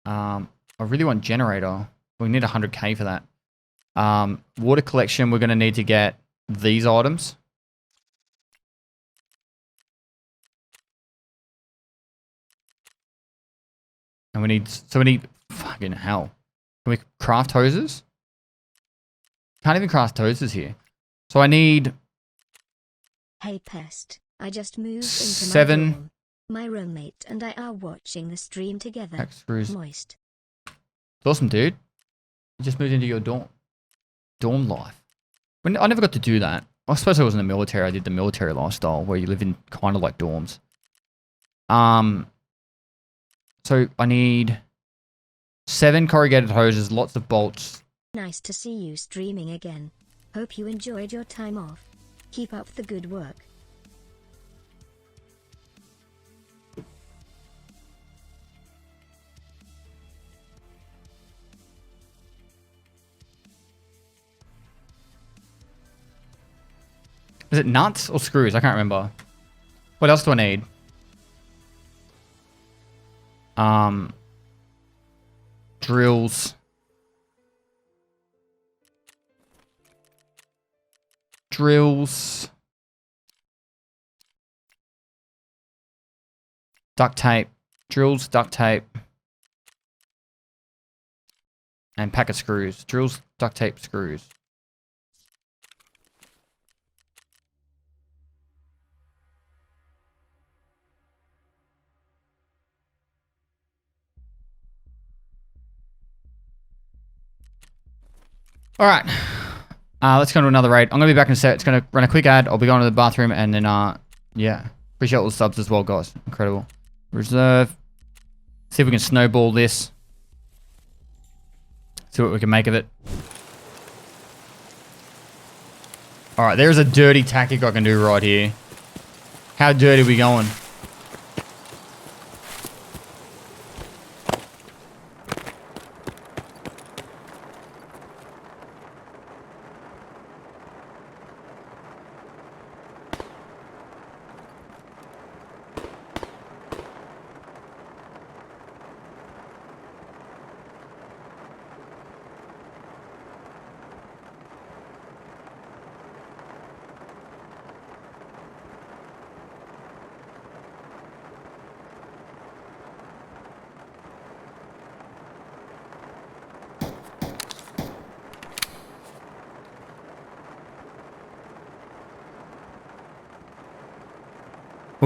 I really want generator. We need 100k for that. Water collection, we're going to need to get these items. And we need fucking hell. Can we craft hoses? Can't even craft hoses here. So I need... Hey Pest, I just moved into 7. my dorm. My roommate and I are watching the stream together. Pack screws. Moist. It's awesome, dude. You just moved into your dorm. Dorm life. I never got to do that. I suppose I was in the military. I did the military lifestyle where you live in kind of like dorms. So I need 7 corrugated hoses, lots of bolts. Nice to see you streaming again. Hope you enjoyed your time off. Keep up the good work. Is it nuts or screws? I can't remember. What else do I need? Drills. Duct tape. Drills, duct tape. And pack of screws. Drills, duct tape, screws. All right, let's go to another raid. I'm going to be back in a sec. It's going to run a quick ad. I'll be going to the bathroom and then, yeah. Appreciate all the subs as well, guys. Incredible. Reserve. See if we can snowball this. See what we can make of it. All right, there's a dirty tactic I can do right here. How dirty are we going?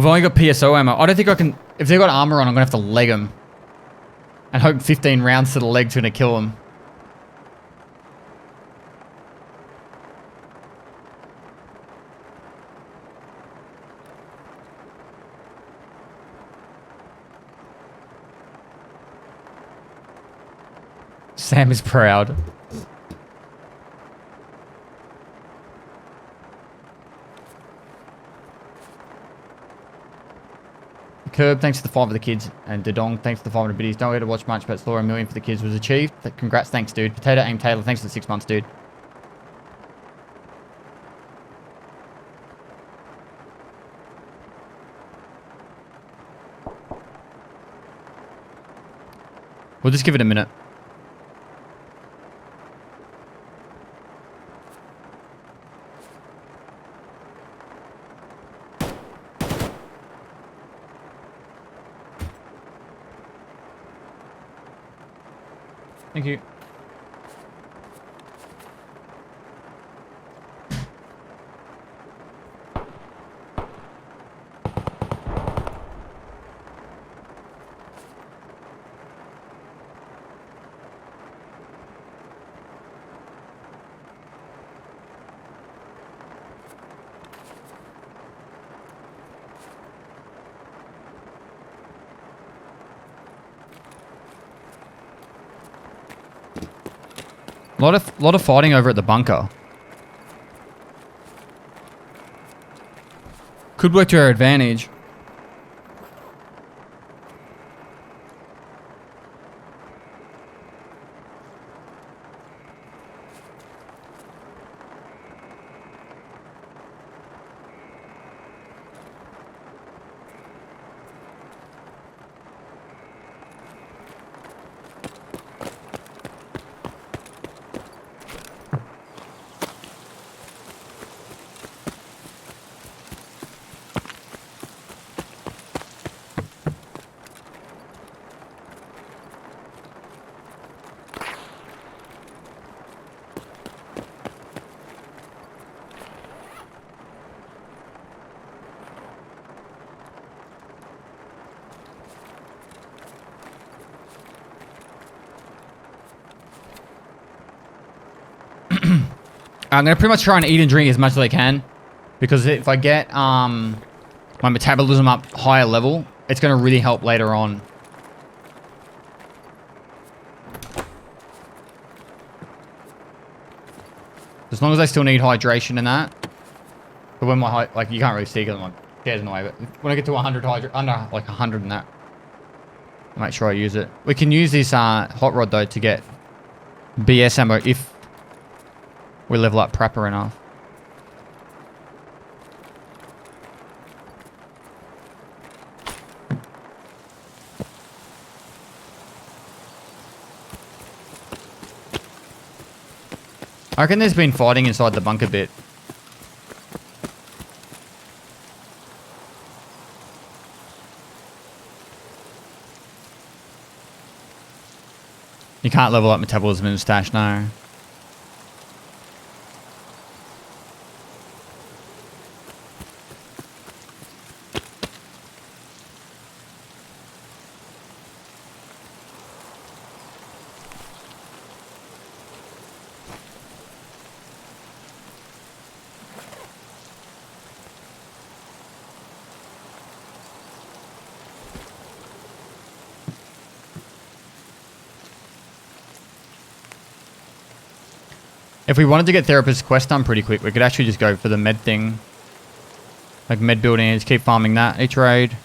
We've only got PSO ammo. I don't think I can... If they've got armor on, I'm going to have to leg them. And hope 15 rounds to the leg's going to kill them. Sam is proud. Curb, thanks to the 5 of the kids. And Dedong, thanks to the 500 biddies. Don't get to watch much, but Slaughter 1 million for the kids was achieved. Congrats, thanks, dude. Potato Aim Taylor, thanks for the 6 months, dude. We'll just give it a minute. Thank you. Lot of fighting over at the bunker. Could work to our advantage. I'm going to pretty much try and eat and drink as much as I can. Because if I get my metabolism up higher level, it's going to really help later on. As long as I still need hydration and that. But when my like, you can't really see because my chair's in the way. But when I get to 100 under like 100 and that, I'll make sure I use it. We can use this hot rod though to get BS ammo if we level up proper enough. I reckon there's been fighting inside the bunker bit. You can't level up metabolism in the stash now. If we wanted to get Therapist's Quest done pretty quick, we could actually just go for the med thing. Like med building and just keep farming that each raid.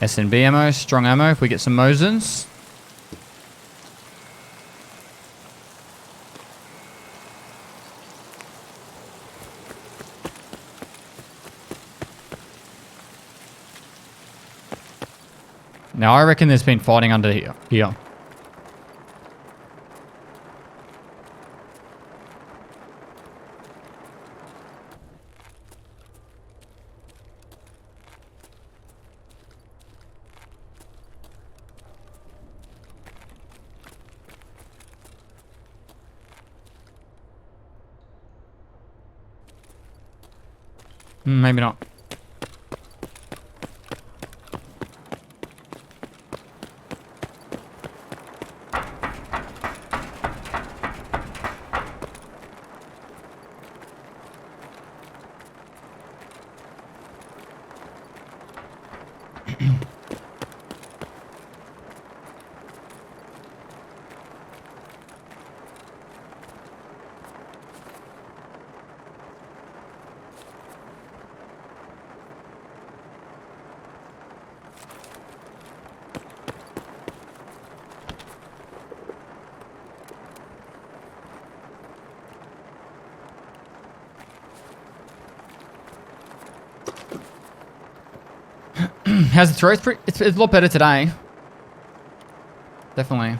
SNB ammo, strong ammo if we get some Mosins. Now I reckon there's been fighting under here. Maybe not. How's the throat? It's a lot better today. Definitely.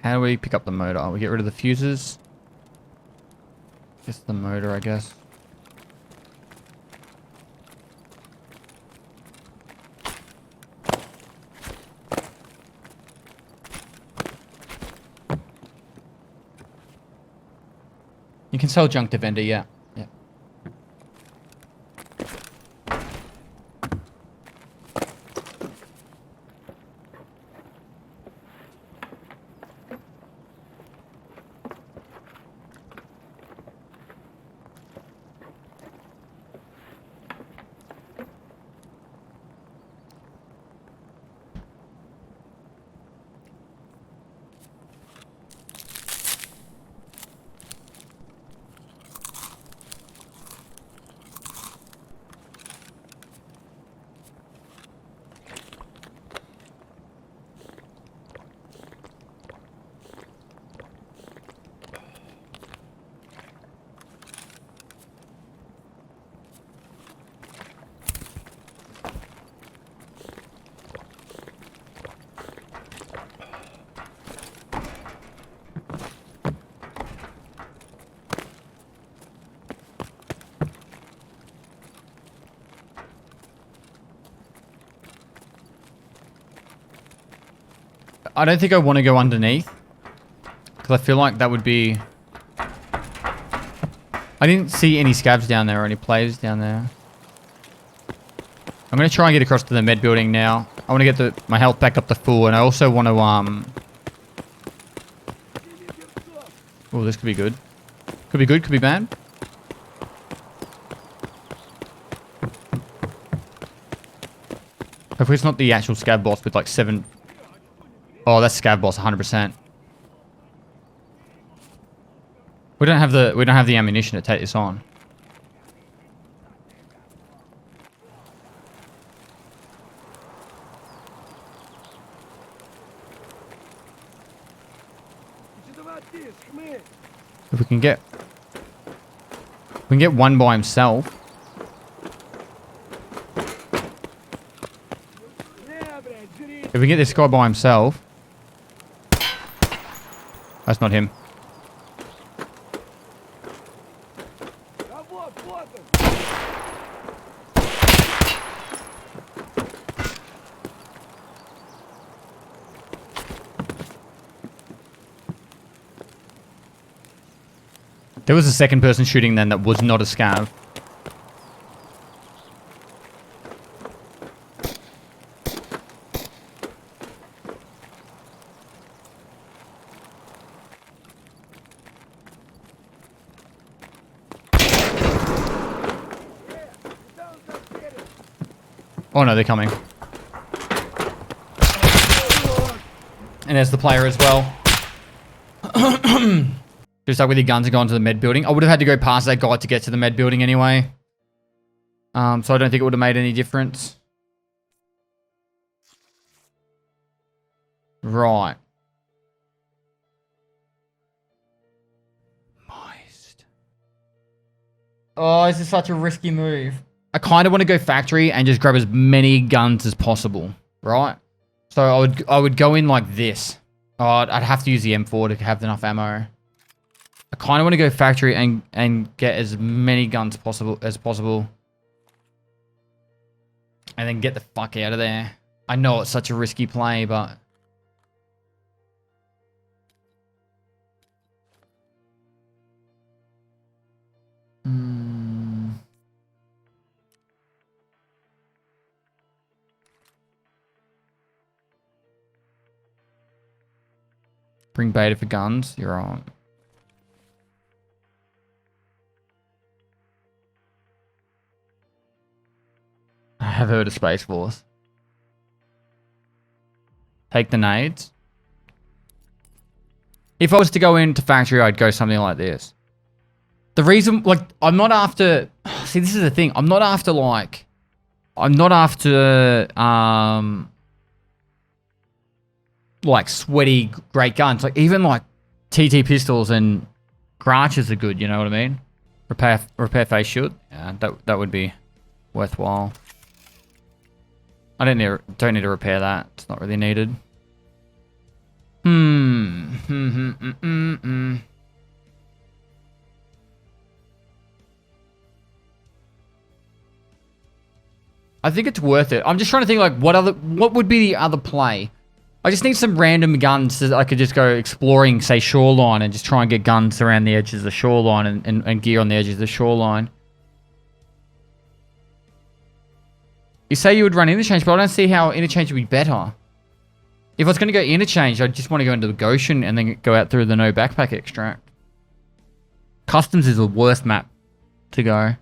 How do we pick up the motor? We get rid of the fuses. Just the motor, I guess. You can sell junk to vendor, yeah. Yeah. I don't think I want to go underneath. Because I feel like that would be... I didn't see any scavs down there or any players down there. I'm going to try and get across to the med building now. I want to get my health back up to full. And I also want to... Oh, this could be good. Could be good, could be bad. Hopefully it's not the actual scav boss with like 7... Oh, that's scav boss, 100%. We don't have the ammunition to take this on. If we can get one by himself. If we get this guy by himself. That's not him. There was a second person shooting then that was not a scav. Oh no, they're coming. And there's the player as well. Just stuck with your guns and gone to the med building. I would have had to go past that guy to get to the med building anyway. So I don't think it would have made any difference. Right. Moist. Oh, this is such a risky move. I kind of want to go factory and just grab as many guns as possible, right? So I would go in like this. Oh, I'd have to use the M4 to have enough ammo. I kind of want to go factory and get as many guns as possible. And then get the fuck out of there. I know it's such a risky play, but... Bring beta for guns. You're on. I have heard of Space Force. Take the nades. If I was to go into factory, I'd go something like this. The reason, like, I'm not after... See, this is the thing. I'm not after, like... like sweaty great guns. Like even like TT pistols and Gratches are good, you know what I mean? Repair face shield. Yeah, that would be worthwhile. I don't need to repair that. It's not really needed. I think it's worth it. I'm just trying to think like what would be the other play? I just need some random guns so that I could just go exploring, say, shoreline and just try and get guns around the edges of the shoreline and gear on the edges of the shoreline. You say you would run interchange, but I don't see how interchange would be better. If I was going to go interchange, I'd just want to go into the Goshen and then go out through the no backpack extract. Customs is the worst map to go.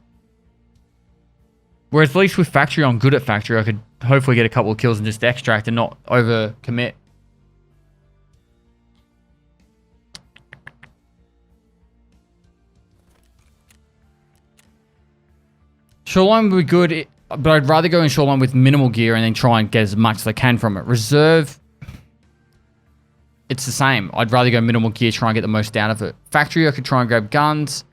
Whereas at least with factory, I'm good at factory. I could hopefully get a couple of kills and just extract and not over commit. Shoreline would be good, but I'd rather go in shoreline with minimal gear and then try and get as much as I can from it. Reserve, it's the same. I'd rather go minimal gear, try and get the most out of it. Factory, I could try and grab guns.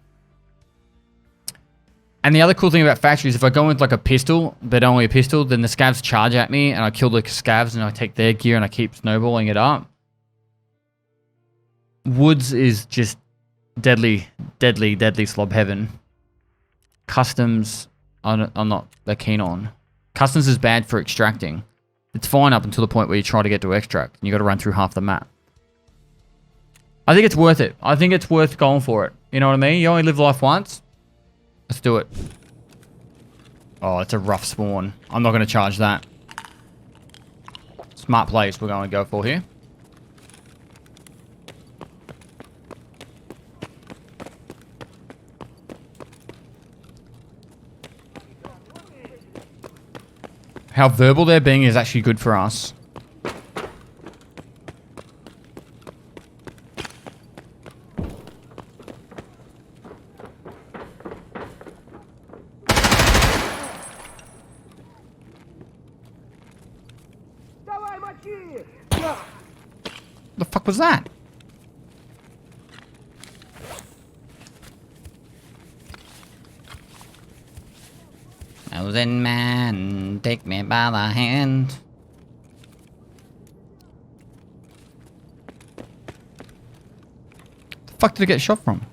And the other cool thing about factory is if I go in with like a pistol, but only a pistol, then the scavs charge at me and I kill the scavs and I take their gear and I keep snowballing it up. Woods is just deadly, deadly, deadly slob heaven. Customs, I'm not that keen on. Customs is bad for extracting. It's fine up until the point where you try to get to extract and you got to run through half the map. I think it's worth it. I think it's worth going for it. You know what I mean? You only live life once. Let's do it. Oh, it's a rough spawn. I'm not going to charge that. Smart place we're going to go for here. How verbal they're being is actually good for us. The fuck was that? Thousand man, take me by the hand. The fuck did I get shot from?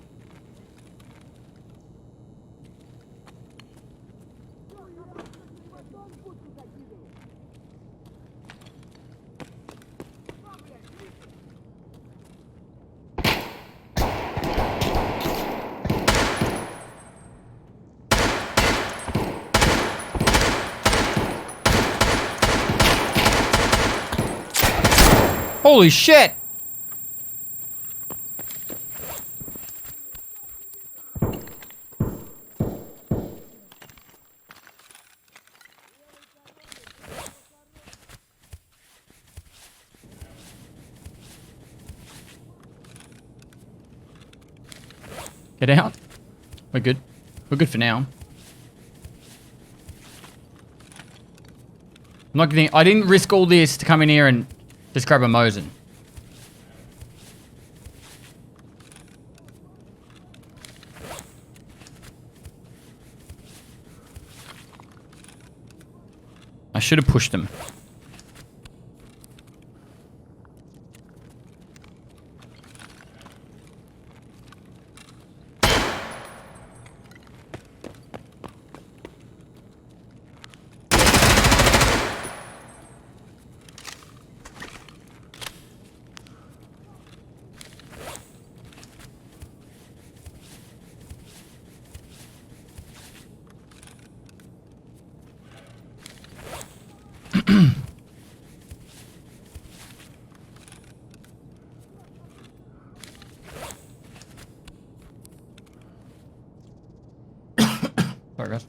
Holy shit! Get out. We're good. We're good for now. I'm not gonna, I didn't risk all this to come in here and just grab a Mosin. I should have pushed him. Sorry, guys.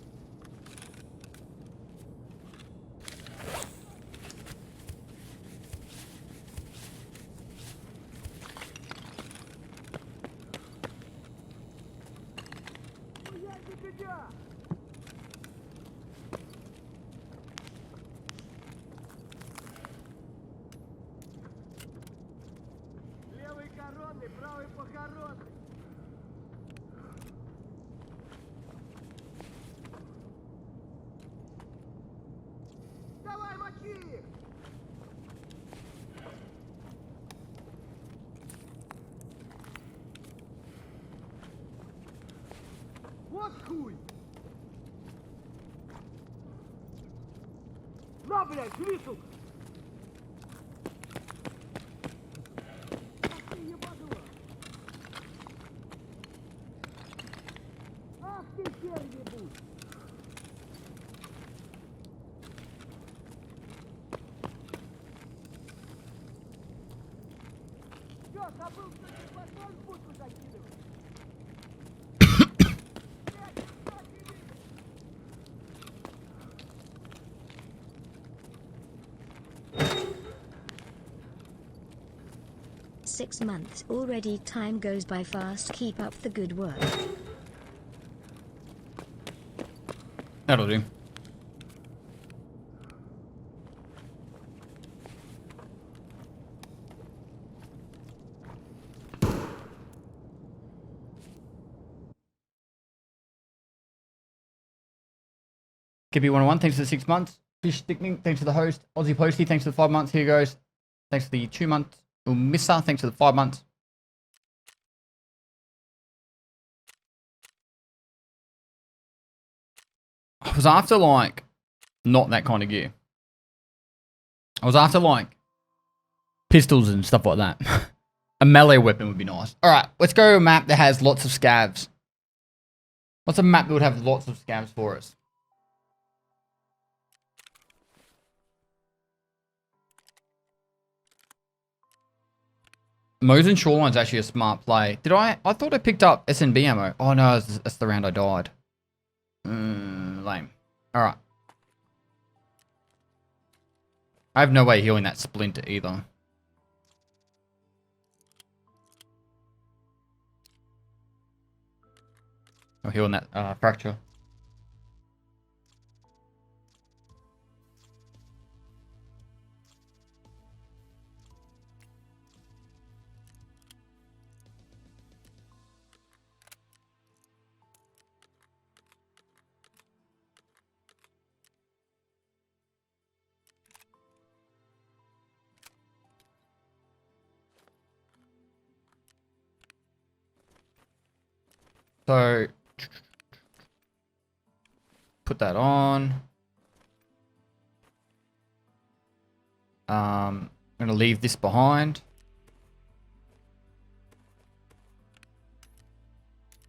Левый коронный, правый похоронный. Давай, мочи их! Вот хуй! На, блядь, живи, сука! Ах ты ебанула! Ах ты хер ебуть! Чё, забыл, что ты патрон в будку закидывать? Блядь, что ты видишь? 6 months already. Time goes by fast. Keep up the good work. That'll do. Kibby 101, thanks for the 6 months. Fish Stickling, thanks for the host. Aussie Posty, thanks for the 5 months. Here goes. Thanks for the 2 months. Missa, thanks for the 5 months. I was after, like, not that kind of gear. I was after, like, pistols and stuff like that. A melee weapon would be nice. Alright, let's go to a map that has lots of scavs. What's a map that would have lots of scavs for us? Mosin Shoreline's actually a smart play. Did I thought I picked up SNB ammo. Oh no, that's the round I died. Lame. Alright. I have no way of healing that splinter either. Or healing that fracture. So, put that on. I'm going to leave this behind.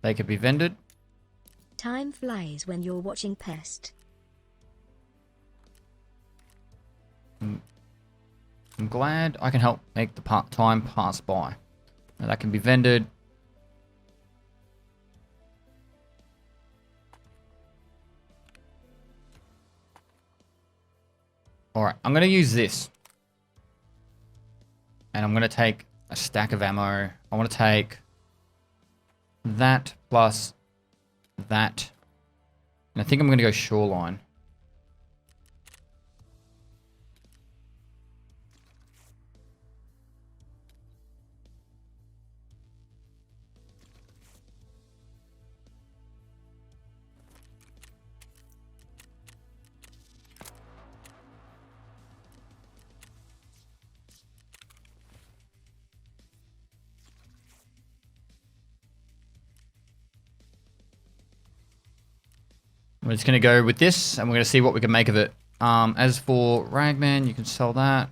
They could be vended. Time flies when you're watching Pest. I'm glad I can help make the time pass by. Now that can be vended. Alright, I'm going to use this. And I'm going to take a stack of ammo. I want to take that plus that. And I think I'm going to go shoreline. We're just going to go with this, and we're going to see what we can make of it. As for Ragman, you can sell that.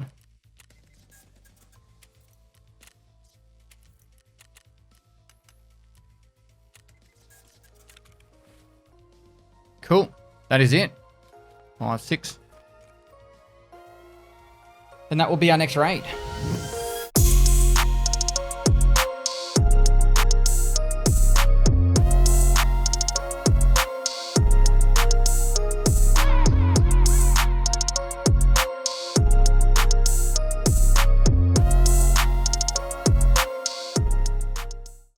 Cool. That is it. 5, 6. And that will be our next raid.